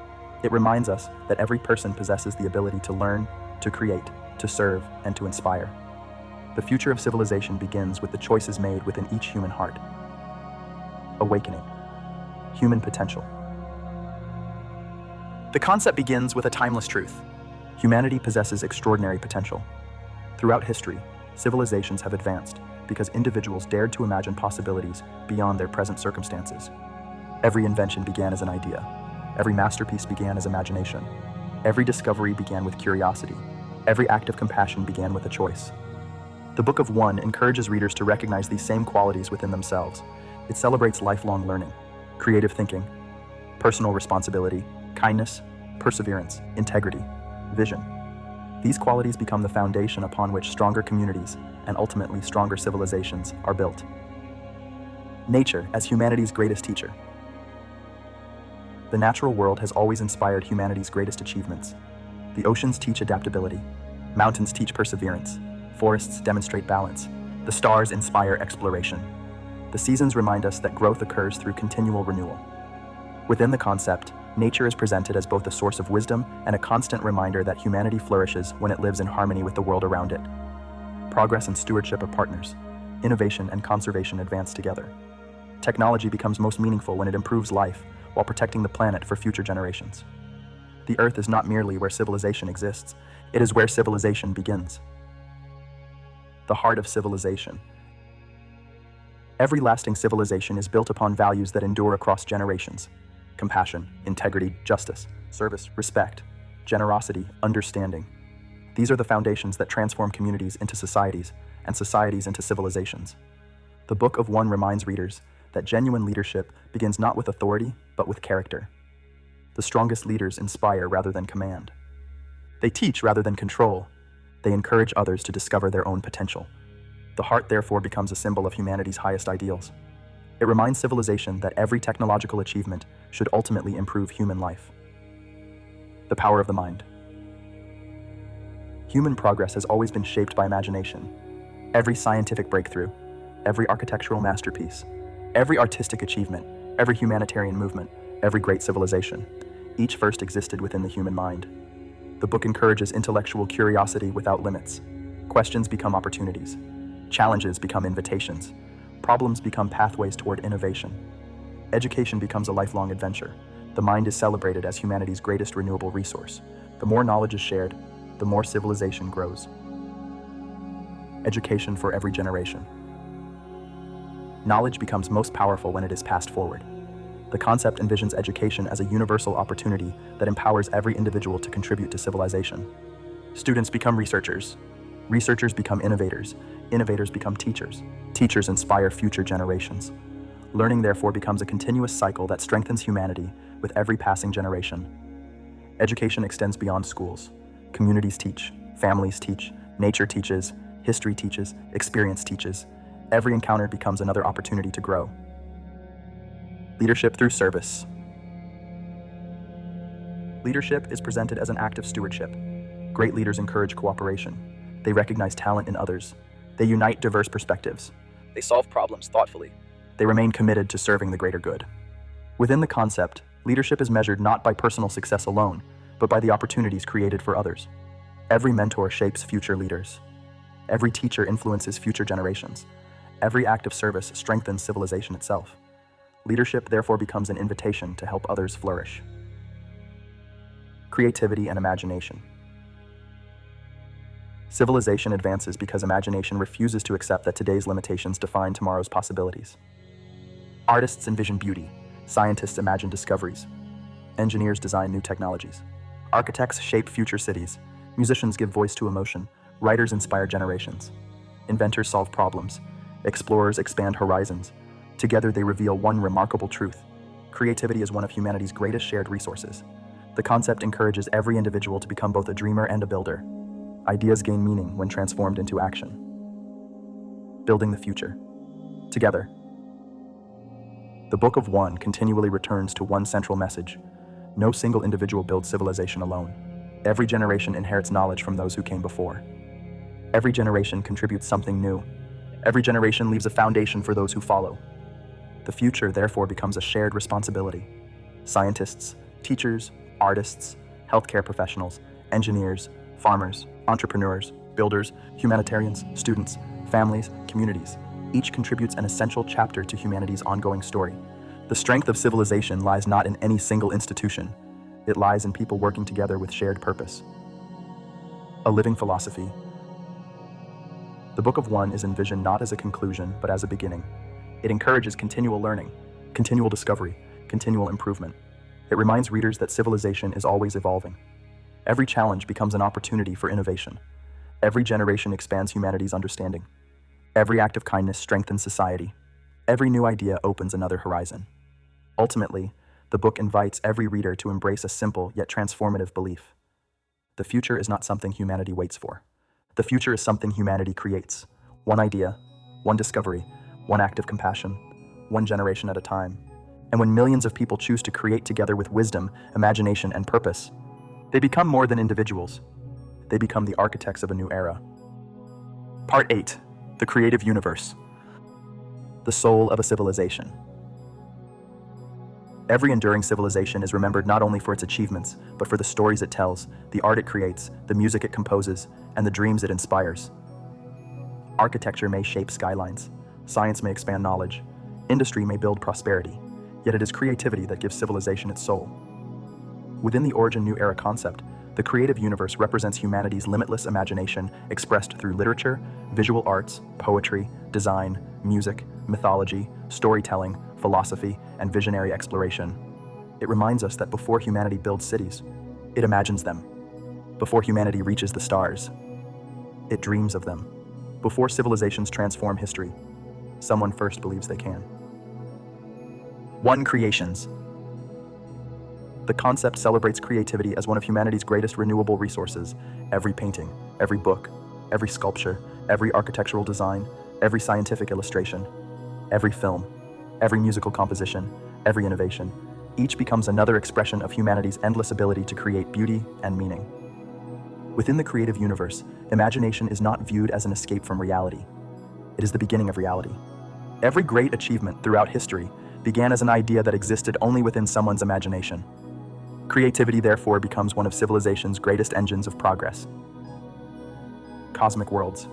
Speaker 1: It reminds us that every person possesses the ability to learn, to create, to serve, and to inspire. The future of civilization begins with the choices made within each human heart. Awakening. Human potential. The concept begins with a timeless truth. Humanity possesses extraordinary potential. Throughout history, civilizations have advanced because individuals dared to imagine possibilities beyond their present circumstances. Every invention began as an idea. Every masterpiece began as imagination. Every discovery began with curiosity. Every act of compassion began with a choice. The Book of One encourages readers to recognize these same qualities within themselves. It celebrates lifelong learning, creative thinking, personal responsibility, kindness, perseverance, integrity, vision. These qualities become the foundation upon which stronger communities and ultimately stronger civilizations are built. Nature as humanity's greatest teacher. The natural world has always inspired humanity's greatest achievements. The oceans teach adaptability. Mountains teach perseverance. Forests demonstrate balance. The stars inspire exploration. The seasons remind us that growth occurs through continual renewal. Within the concept, nature is presented as both a source of wisdom and a constant reminder that humanity flourishes when it lives in harmony with the world around it. Progress and stewardship are partners. Innovation and conservation advance together. Technology becomes most meaningful when it improves life while protecting the planet for future generations. The Earth is not merely where civilization exists, it is where civilization begins. The heart of civilization. Every lasting civilization is built upon values that endure across generations. Compassion, integrity, justice, service, respect, generosity, understanding. These are the foundations that transform communities into societies, and societies into civilizations. The Book of One reminds readers that genuine leadership begins not with authority, but with character. The strongest leaders inspire rather than command. They teach rather than control. They encourage others to discover their own potential. The heart therefore becomes a symbol of humanity's highest ideals. It reminds civilization that every technological achievement should ultimately improve human life. The power of the mind. Human progress has always been shaped by imagination. Every scientific breakthrough, every architectural masterpiece, every artistic achievement, every humanitarian movement, every great civilization, each first existed within the human mind. The book encourages intellectual curiosity without limits. Questions become opportunities. Challenges become invitations. Problems become pathways toward innovation. Education becomes a lifelong adventure. The mind is celebrated as humanity's greatest renewable resource. The more knowledge is shared, the more civilization grows. Education for every generation. Knowledge becomes most powerful when it is passed forward. The concept envisions education as a universal opportunity that empowers every individual to contribute to civilization. Students become researchers. Researchers become innovators. Innovators become teachers. Teachers inspire future generations. Learning, therefore, becomes a continuous cycle that strengthens humanity with every passing generation. Education extends beyond schools. Communities teach, families teach, nature teaches, history teaches, experience teaches. Every encounter becomes another opportunity to grow. Leadership through service. Leadership is presented as an act of stewardship. Great leaders encourage cooperation. They recognize talent in others. They unite diverse perspectives. They solve problems thoughtfully. They remain committed to serving the greater good. Within the concept, leadership is measured not by personal success alone, but by the opportunities created for others. Every mentor shapes future leaders. Every teacher influences future generations. Every act of service strengthens civilization itself. Leadership therefore becomes an invitation to help others flourish. Creativity and imagination. Civilization advances because imagination refuses to accept that today's limitations define tomorrow's possibilities. Artists envision beauty. Scientists imagine discoveries. Engineers design new technologies. Architects shape future cities. Musicians give voice to emotion. Writers inspire generations. Inventors solve problems. Explorers expand horizons. Together they reveal one remarkable truth. Creativity is one of humanity's greatest shared resources. The concept encourages every individual to become both a dreamer and a builder. Ideas gain meaning when transformed into action. Building the future. Together. The Book of One continually returns to one central message. No single individual builds civilization alone. Every generation inherits knowledge from those who came before. Every generation contributes something new. Every generation leaves a foundation for those who follow. The future, therefore, becomes a shared responsibility. Scientists, teachers, artists, healthcare professionals, engineers, farmers, entrepreneurs, builders, humanitarians, students, families, communities. Each contributes an essential chapter to humanity's ongoing story. The strength of civilization lies not in any single institution. It lies in people working together with shared purpose. A living philosophy. The Book of One is envisioned not as a conclusion, but as a beginning. It encourages continual learning, continual discovery, continual improvement. It reminds readers that civilization is always evolving. Every challenge becomes an opportunity for innovation. Every generation expands humanity's understanding. Every act of kindness strengthens society. Every new idea opens another horizon. Ultimately, the book invites every reader to embrace a simple yet transformative belief. The future is not something humanity waits for. The future is something humanity creates. One idea, one discovery, one act of compassion, one generation at a time. And when millions of people choose to create together with wisdom, imagination, and purpose, they become more than individuals. They become the architects of a new era. Part 8. The Creative Universe. The soul of a civilization. Every enduring civilization is remembered not only for its achievements, but for the stories it tells, the art it creates, the music it composes, and the dreams it inspires. Architecture may shape skylines. Science may expand knowledge. Industry may build prosperity. Yet it is creativity that gives civilization its soul. Within the Origin New Era concept, the creative universe represents humanity's limitless imagination expressed through literature, visual arts, poetry, design, music, mythology, storytelling, philosophy, and visionary exploration. It reminds us that before humanity builds cities, it imagines them. Before humanity reaches the stars, it dreams of them. Before civilizations transform history, someone first believes they can. One Creations. The concept celebrates creativity as one of humanity's greatest renewable resources. Every painting, every book, every sculpture, every architectural design, every scientific illustration, every film, every musical composition, every innovation, each becomes another expression of humanity's endless ability to create beauty and meaning. Within the creative universe, imagination is not viewed as an escape from reality. It is the beginning of reality. Every great achievement throughout history began as an idea that existed only within someone's imagination. Creativity, therefore, becomes one of civilization's greatest engines of progress. Cosmic worlds.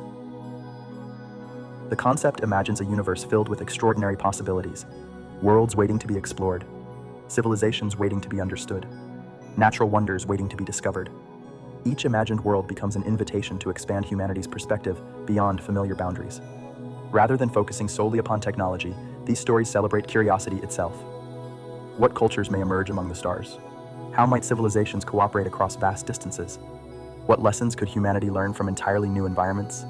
Speaker 1: The concept imagines a universe filled with extraordinary possibilities, worlds waiting to be explored, civilizations waiting to be understood, natural wonders waiting to be discovered. Each imagined world becomes an invitation to expand humanity's perspective beyond familiar boundaries. Rather than focusing solely upon technology, these stories celebrate curiosity itself. What cultures may emerge among the stars? How might civilizations cooperate across vast distances? What lessons could humanity learn from entirely new environments?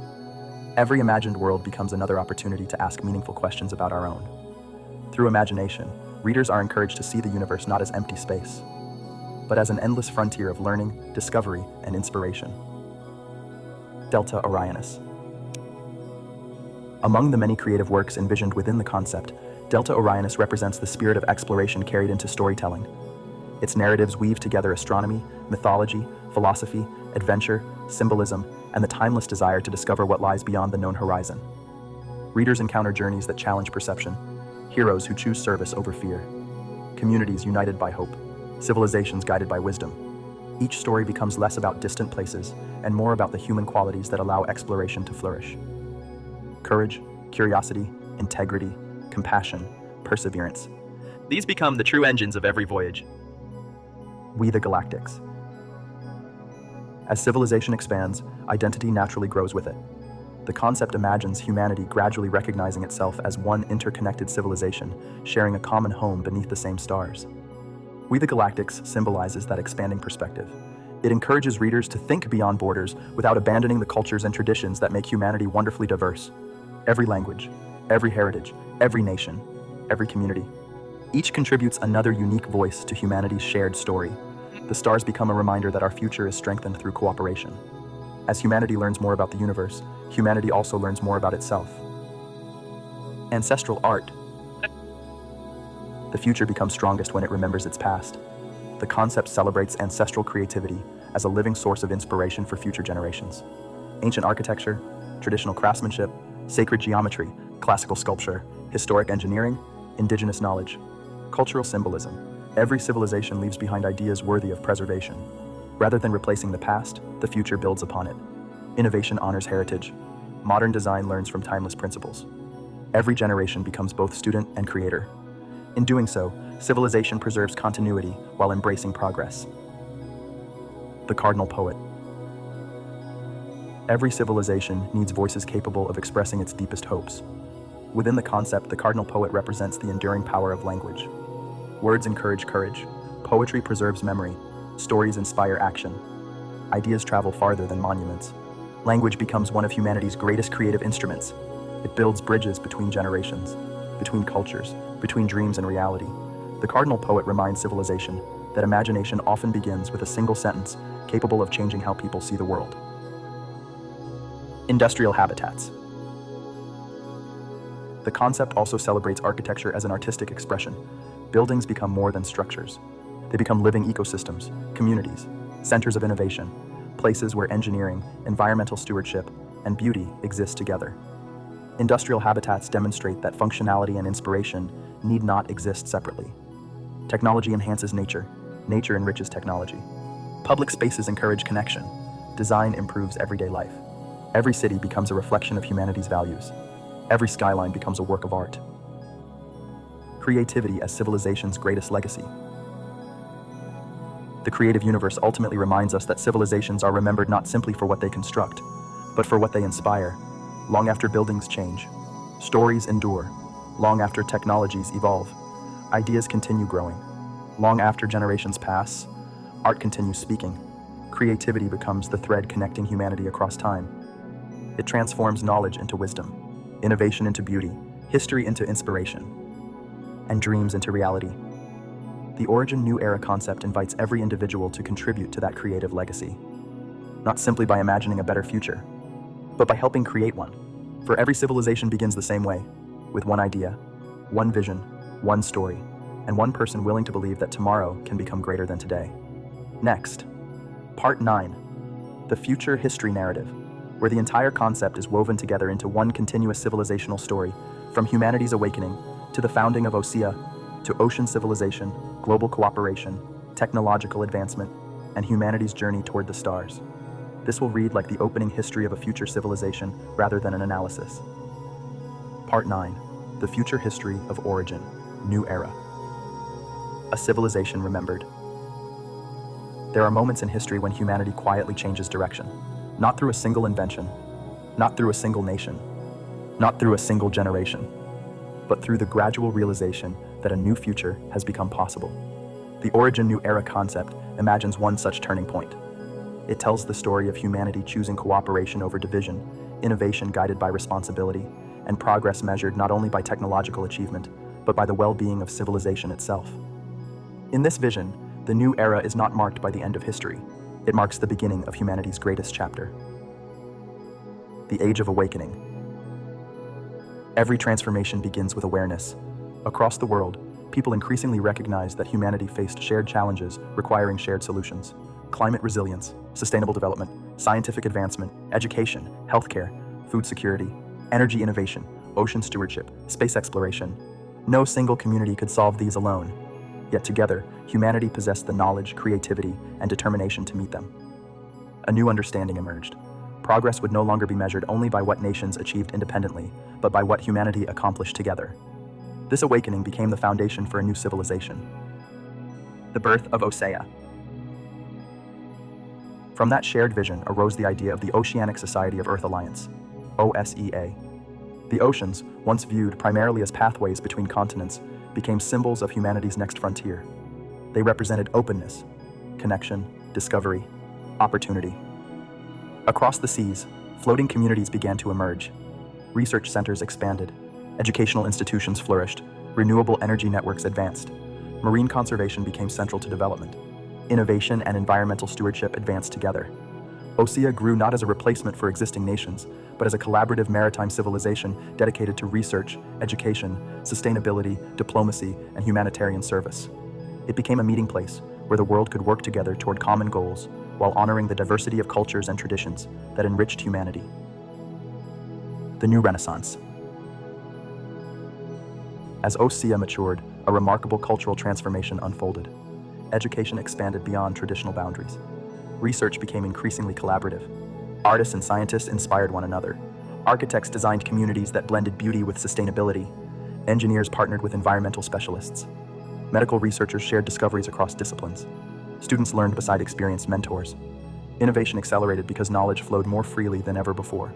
Speaker 1: Every imagined world becomes another opportunity to ask meaningful questions about our own. Through imagination, readers are encouraged to see the universe not as empty space, but as an endless frontier of learning, discovery, and inspiration. Delta Orionis. Among the many creative works envisioned within the concept, Delta Orionis represents the spirit of exploration carried into storytelling. Its narratives weave together astronomy, mythology, philosophy, adventure, symbolism, and the timeless desire to discover what lies beyond the known horizon. Readers encounter journeys that challenge perception, heroes who choose service over fear, communities united by hope, civilizations guided by wisdom. Each story becomes less about distant places and more about the human qualities that allow exploration to flourish. Courage, curiosity, integrity, compassion, perseverance. These become the true engines of every voyage. We the Galactics. As civilization expands, identity naturally grows with it. The concept imagines humanity gradually recognizing itself as one interconnected civilization, sharing a common home beneath the same stars. We the Galactics symbolizes that expanding perspective. It encourages readers to think beyond borders without abandoning the cultures and traditions that make humanity wonderfully diverse. Every language, every heritage, every nation, every community. Each contributes another unique voice to humanity's shared story. The stars become a reminder that our future is strengthened through cooperation. As humanity learns more about the universe, humanity also learns more about itself. Ancestral art. The future becomes strongest when it remembers its past. The concept celebrates ancestral creativity as a living source of inspiration for future generations. Ancient architecture, traditional craftsmanship, sacred geometry, classical sculpture, historic engineering, indigenous knowledge, cultural symbolism. Every civilization leaves behind ideas worthy of preservation. Rather than replacing the past, the future builds upon it. Innovation honors heritage. Modern design learns from timeless principles. Every generation becomes both student and creator. In doing so, civilization preserves continuity while embracing progress. The Cardinal Poet. Every civilization needs voices capable of expressing its deepest hopes. Within the concept, the Cardinal Poet represents the enduring power of language. Words encourage courage. Poetry preserves memory. Stories inspire action. Ideas travel farther than monuments. Language becomes one of humanity's greatest creative instruments. It builds bridges between generations, between cultures, between dreams and reality. The Cardinal Poet reminds civilization that imagination often begins with a single sentence capable of changing how people see the world. Industrial habitats. The concept also celebrates architecture as an artistic expression. Buildings become more than structures. They become living ecosystems, communities, centers of innovation, places where engineering, environmental stewardship, and beauty exist together. Industrial habitats demonstrate that functionality and inspiration need not exist separately. Technology enhances nature. Nature enriches technology. Public spaces encourage connection. Design improves everyday life. Every city becomes a reflection of humanity's values. Every skyline becomes a work of art. Creativity as civilization's greatest legacy. The creative universe ultimately reminds us that civilizations are remembered not simply for what they construct, but for what they inspire. Long after buildings change, stories endure. Long after technologies evolve, ideas continue growing. Long after generations pass, art continues speaking. Creativity becomes the thread connecting humanity across time. It transforms knowledge into wisdom, innovation into beauty, history into inspiration, and dreams into reality. The Origin New Era concept invites every individual to contribute to that creative legacy, not simply by imagining a better future, but by helping create one. For every civilization begins the same way, with one idea, one vision, one story, and one person willing to believe that tomorrow can become greater than today. Next, Part 9, the Future History Narrative, where the entire concept is woven together into one continuous civilizational story, from humanity's awakening to the founding of OSEA, to ocean civilization, global cooperation, technological advancement, and humanity's journey toward the stars. This will read like the opening history of a future civilization rather than an analysis. Part 9. The Future History of Origin. New Era. A civilization remembered. There are moments in history when humanity quietly changes direction. Not through a single invention, not through a single nation, not through a single generation, but through the gradual realization that a new future has become possible. The Origin New Era concept imagines one such turning point. It tells the story of humanity choosing cooperation over division, innovation guided by responsibility, and progress measured not only by technological achievement, but by the well-being of civilization itself. In this vision, the new era is not marked by the end of history. It marks the beginning of humanity's greatest chapter. The Age of Awakening. Every transformation begins with awareness. Across the world, people increasingly recognize that humanity faced shared challenges requiring shared solutions. Climate resilience, sustainable development, scientific advancement, education, healthcare, food security, energy innovation, ocean stewardship, space exploration. No single community could solve these alone. Yet together, humanity possessed the knowledge, creativity, and determination to meet them. A new understanding emerged. Progress would no longer be measured only by what nations achieved independently, but by what humanity accomplished together. This awakening became the foundation for a new civilization. The birth of OSEA. From that shared vision arose the idea of the Oceanic Society of Earth Alliance, OSEA. The oceans, once viewed primarily as pathways between continents, became symbols of humanity's next frontier. They represented openness, connection, discovery, opportunity. Across the seas, floating communities began to emerge. Research centers expanded, educational institutions flourished, renewable energy networks advanced. Marine conservation became central to development. Innovation and environmental stewardship advanced together. OSEA grew not as a replacement for existing nations, but as a collaborative maritime civilization dedicated to research, education, sustainability, diplomacy, and humanitarian service. It became a meeting place where the world could work together toward common goals while honoring the diversity of cultures and traditions that enriched humanity. The New Renaissance. As OSEA matured, a remarkable cultural transformation unfolded. Education expanded beyond traditional boundaries. Research became increasingly collaborative. Artists and scientists inspired one another. Architects designed communities that blended beauty with sustainability. Engineers partnered with environmental specialists. Medical researchers shared discoveries across disciplines. Students learned beside experienced mentors. Innovation accelerated because knowledge flowed more freely than ever before.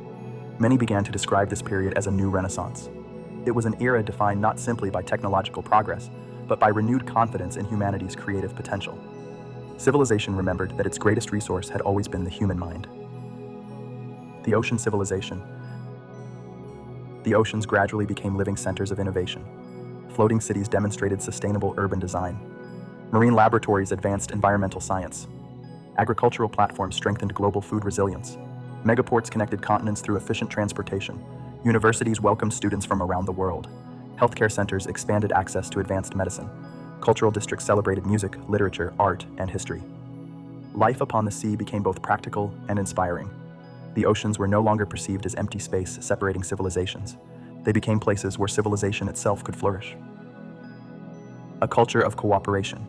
Speaker 1: Many began to describe this period as a new renaissance. It was an era defined not simply by technological progress, but by renewed confidence in humanity's creative potential. Civilization remembered that its greatest resource had always been the human mind. The ocean civilization. The oceans gradually became living centers of innovation. Floating cities demonstrated sustainable urban design. Marine laboratories advanced environmental science. Agricultural platforms strengthened global food resilience. Megaports connected continents through efficient transportation. Universities welcomed students from around the world. Healthcare centers expanded access to advanced medicine. Cultural districts celebrated music, literature, art, and history. Life upon the sea became both practical and inspiring. The oceans were no longer perceived as empty space separating civilizations. They became places where civilization itself could flourish. A culture of cooperation.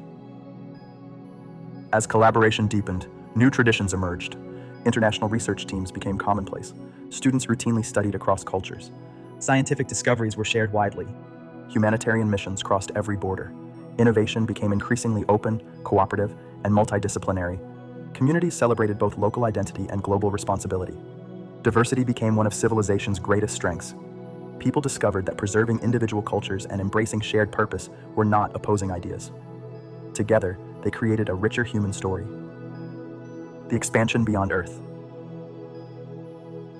Speaker 1: As collaboration deepened, new traditions emerged. International research teams became commonplace. Students routinely studied across cultures. Scientific discoveries were shared widely. Humanitarian missions crossed every border. Innovation became increasingly open, cooperative, and multidisciplinary. Communities celebrated both local identity and global responsibility. Diversity became one of civilization's greatest strengths. People discovered that preserving individual cultures and embracing shared purpose were not opposing ideas. Together, they created a richer human story. The expansion beyond Earth.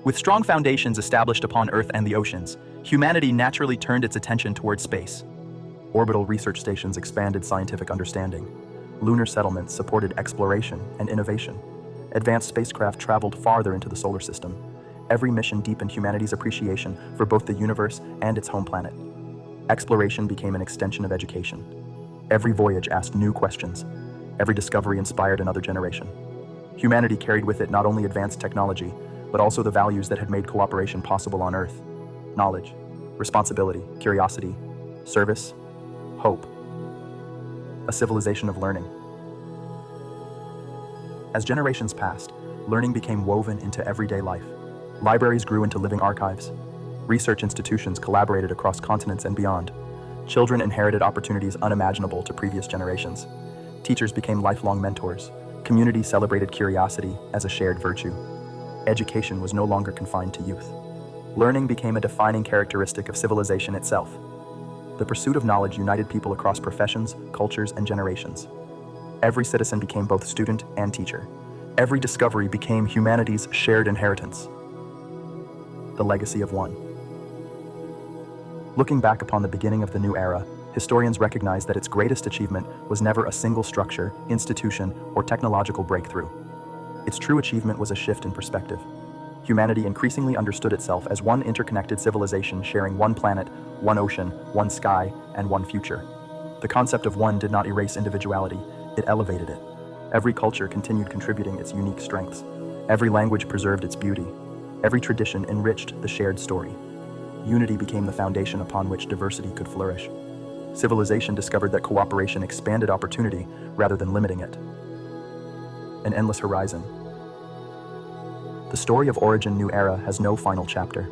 Speaker 1: With strong foundations established upon Earth and the oceans, humanity naturally turned its attention toward space. Orbital research stations expanded scientific understanding. Lunar settlements supported exploration and innovation. Advanced spacecraft traveled farther into the solar system. Every mission deepened humanity's appreciation for both the universe and its home planet. Exploration became an extension of education. Every voyage asked new questions. Every discovery inspired another generation. Humanity carried with it not only advanced technology, but also the values that had made cooperation possible on Earth: knowledge, responsibility, curiosity, service, hope. A civilization of learning. As generations passed, learning became woven into everyday life. Libraries grew into living archives. Research institutions collaborated across continents and beyond. Children inherited opportunities unimaginable to previous generations. Teachers became lifelong mentors. Communities celebrated curiosity as a shared virtue. Education was no longer confined to youth. Learning became a defining characteristic of civilization itself. The pursuit of knowledge united people across professions, cultures, and generations. Every citizen became both student and teacher. Every discovery became humanity's shared inheritance. The legacy of one. Looking back upon the beginning of the new era, historians recognize that its greatest achievement was never a single structure, institution, or technological breakthrough. Its true achievement was a shift in perspective. Humanity increasingly understood itself as one interconnected civilization sharing one planet, one ocean, one sky, and one future. The concept of one did not erase individuality, it elevated it. Every culture continued contributing its unique strengths. Every language preserved its beauty. Every tradition enriched the shared story. Unity became the foundation upon which diversity could flourish. Civilization discovered that cooperation expanded opportunity rather than limiting it. An endless horizon. The story of origin new era has no final chapter.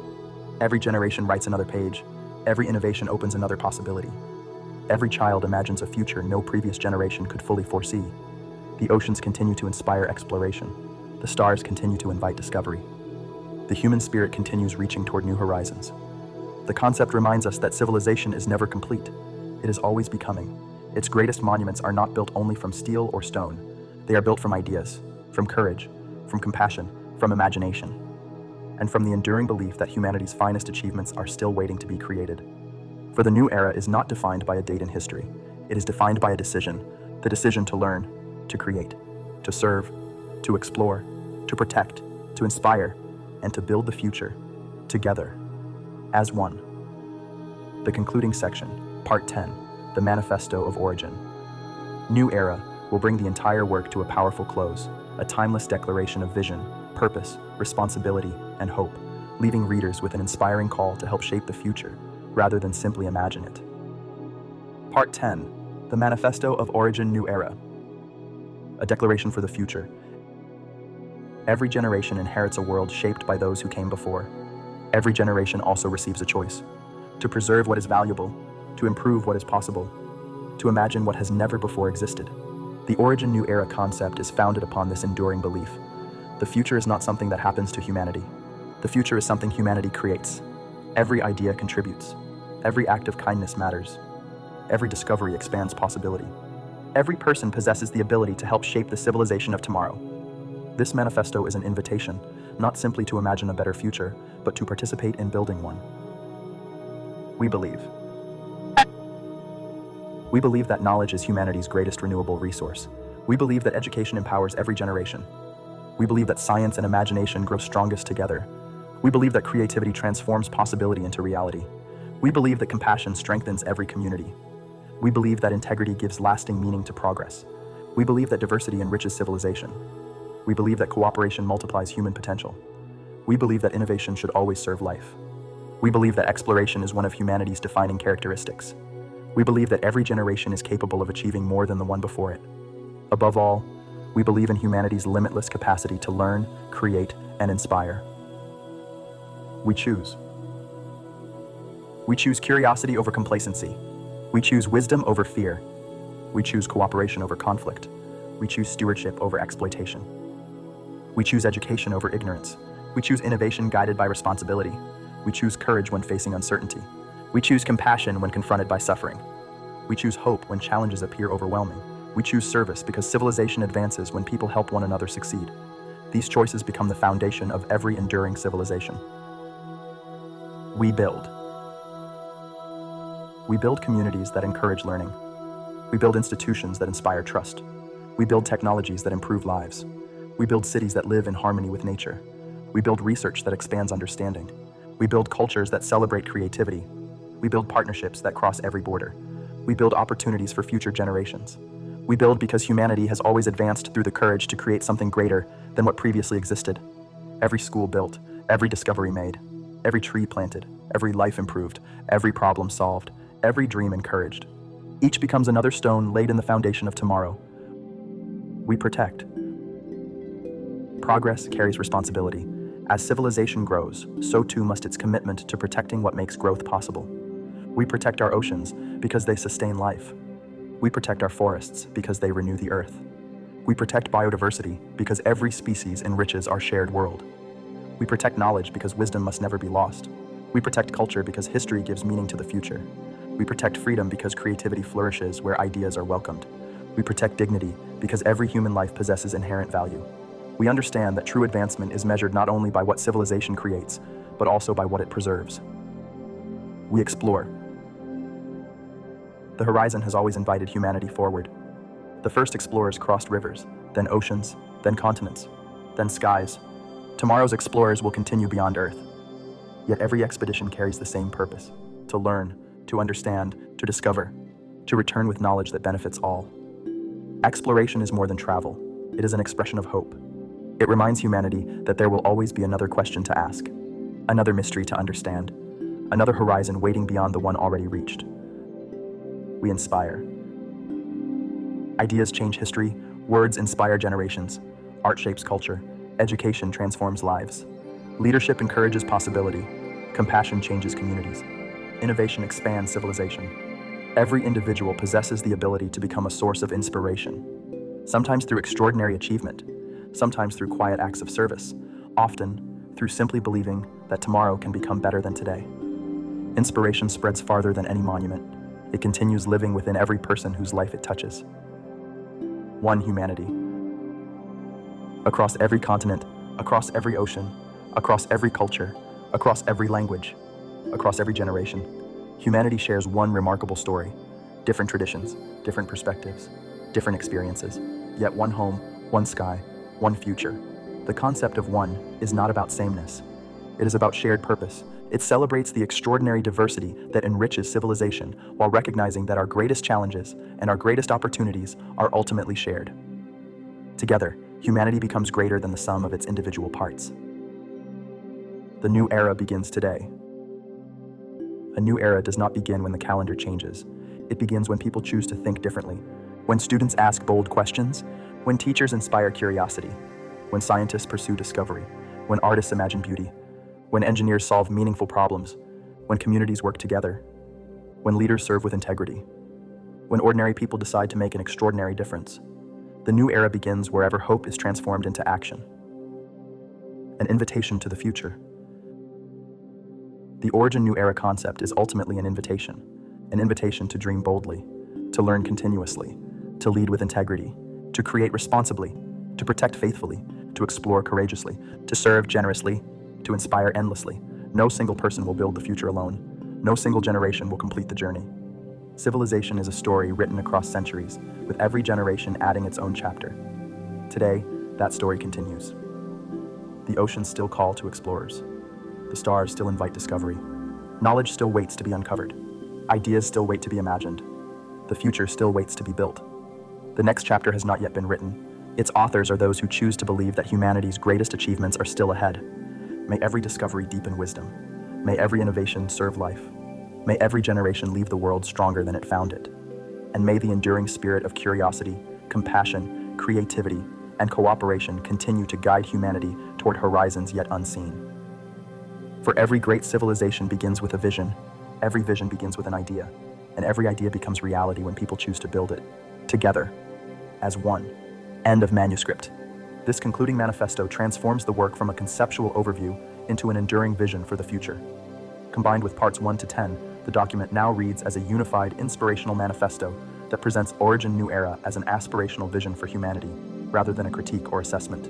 Speaker 1: Every generation writes another page. Every innovation opens another possibility. Every child imagines a future no previous generation could fully foresee. The oceans continue to inspire exploration. The stars continue to invite discovery. The human spirit continues reaching toward new horizons. The concept reminds us that civilization is never complete. It is always becoming. Its greatest monuments are not built only from steel or stone. They are built from ideas, from courage, from compassion, from imagination, and from the enduring belief that humanity's finest achievements are still waiting to be created. For the new era is not defined by a date in history. It is defined by a decision, the decision to learn, to create, to serve, to explore, to protect, to inspire, and to build the future, together, as one. The concluding section, Part 10, the Manifesto of Origin. New Era will bring the entire work to a powerful close, a timeless declaration of vision, purpose, responsibility, and hope, leaving readers with an inspiring call to help shape the future, rather than simply imagine it. Part 10, the Manifesto of Origin New Era. A declaration for the future. Every generation inherits a world shaped by those who came before. Every generation also receives a choice: to preserve what is valuable, to improve what is possible, to imagine what has never before existed. The Origin New Era concept is founded upon this enduring belief. The future is not something that happens to humanity. The future is something humanity creates. Every idea contributes. Every act of kindness matters. Every discovery expands possibility. Every person possesses the ability to help shape the civilization of tomorrow. This manifesto is an invitation, not simply to imagine a better future, but to participate in building one. We believe that knowledge is humanity's greatest renewable resource. We believe that education empowers every generation. We believe that science and imagination grow strongest together. We believe that creativity transforms possibility into reality. We believe that compassion strengthens every community. We believe that integrity gives lasting meaning to progress. We believe that diversity enriches civilization. We believe that cooperation multiplies human potential. We believe that innovation should always serve life. We believe that exploration is one of humanity's defining characteristics. We believe that every generation is capable of achieving more than the one before it. Above all, we believe in humanity's limitless capacity to learn, create, and inspire. We choose. We choose curiosity over complacency. We choose wisdom over fear. We choose cooperation over conflict. We choose stewardship over exploitation. We choose education over ignorance. We choose innovation guided by responsibility. We choose courage when facing uncertainty. We choose compassion when confronted by suffering. We choose hope when challenges appear overwhelming. We choose service because civilization advances when people help one another succeed. These choices become the foundation of every enduring civilization. We build. We build communities that encourage learning. We build institutions that inspire trust. We build technologies that improve lives. We build cities that live in harmony with nature. We build research that expands understanding. We build cultures that celebrate creativity. We build partnerships that cross every border. We build opportunities for future generations. We build because humanity has always advanced through the courage to create something greater than what previously existed. Every school built, every discovery made, every tree planted, every life improved, every problem solved, every dream encouraged. Each becomes another stone laid in the foundation of tomorrow. We protect. Progress carries responsibility. As civilization grows, so too must its commitment to protecting what makes growth possible. We protect our oceans because they sustain life. We protect our forests because they renew the earth. We protect biodiversity because every species enriches our shared world. We protect knowledge because wisdom must never be lost. We protect culture because history gives meaning to the future. We protect freedom because creativity flourishes where ideas are welcomed. We protect dignity because every human life possesses inherent value. We understand that true advancement is measured not only by what civilization creates, but also by what it preserves. We explore. The horizon has always invited humanity forward. The first explorers crossed rivers, then oceans, then continents, then skies. Tomorrow's explorers will continue beyond Earth. Yet every expedition carries the same purpose: to learn, to understand, to discover, to return with knowledge that benefits all. Exploration is more than travel. It is an expression of hope. It reminds humanity that there will always be another question to ask, another mystery to understand, another horizon waiting beyond the one already reached. We inspire. Ideas change history, words inspire generations, art shapes culture, education transforms lives. Leadership encourages possibility, compassion changes communities, innovation expands civilization. Every individual possesses the ability to become a source of inspiration, sometimes through extraordinary achievement, sometimes through quiet acts of service, often through simply believing that tomorrow can become better than today. Inspiration spreads farther than any monument. It continues living within every person whose life it touches. One humanity. Across every continent, across every ocean, across every culture, across every language, across every generation, humanity shares one remarkable story. Different traditions, different perspectives, different experiences, yet one home, one sky, one future. The concept of one is not about sameness. It is about shared purpose. It celebrates the extraordinary diversity that enriches civilization while recognizing that our greatest challenges and our greatest opportunities are ultimately shared. Together, humanity becomes greater than the sum of its individual parts. The new era begins today. A new era does not begin when the calendar changes. It begins when people choose to think differently, when students ask bold questions, when teachers inspire curiosity, when scientists pursue discovery, when artists imagine beauty, when engineers solve meaningful problems, when communities work together, when leaders serve with integrity, when ordinary people decide to make an extraordinary difference. The new era begins wherever hope is transformed into action. An invitation to the future. The Origin New Era concept is ultimately an invitation to dream boldly, to learn continuously, to lead with integrity, to create responsibly, to protect faithfully, to explore courageously, to serve generously, to inspire endlessly. No single person will build the future alone. No single generation will complete the journey. Civilization is a story written across centuries, with every generation adding its own chapter. Today, that story continues. The oceans still call to explorers. The stars still invite discovery. Knowledge still waits to be uncovered. Ideas still wait to be imagined. The future still waits to be built. The next chapter has not yet been written. Its authors are those who choose to believe that humanity's greatest achievements are still ahead. May every discovery deepen wisdom. May every innovation serve life. May every generation leave the world stronger than it found it. And may the enduring spirit of curiosity, compassion, creativity, and cooperation continue to guide humanity toward horizons yet unseen. For every great civilization begins with a vision, every vision begins with an idea, and every idea becomes reality when people choose to build it, together, as one. End of manuscript. This concluding manifesto transforms the work from a conceptual overview into an enduring vision for the future. Combined with parts 1 to 10, the document now reads as a unified, inspirational manifesto that presents Origin New Era as an aspirational vision for humanity, rather than a critique or assessment.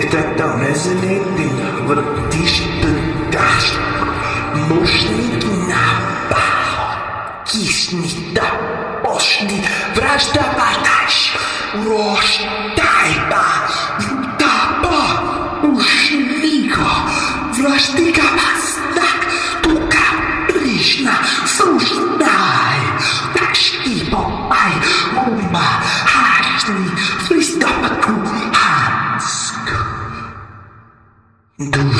Speaker 3: Detta mezzanettin vrtištadaš Mošnik napaho Kisnita pošli Vražda vataš Roštajba Vutapa Ušnika Vraždiga vasnak Tuka prišna Sluštaj Taški popaj Uma Hačni Fristapatku Hansk Du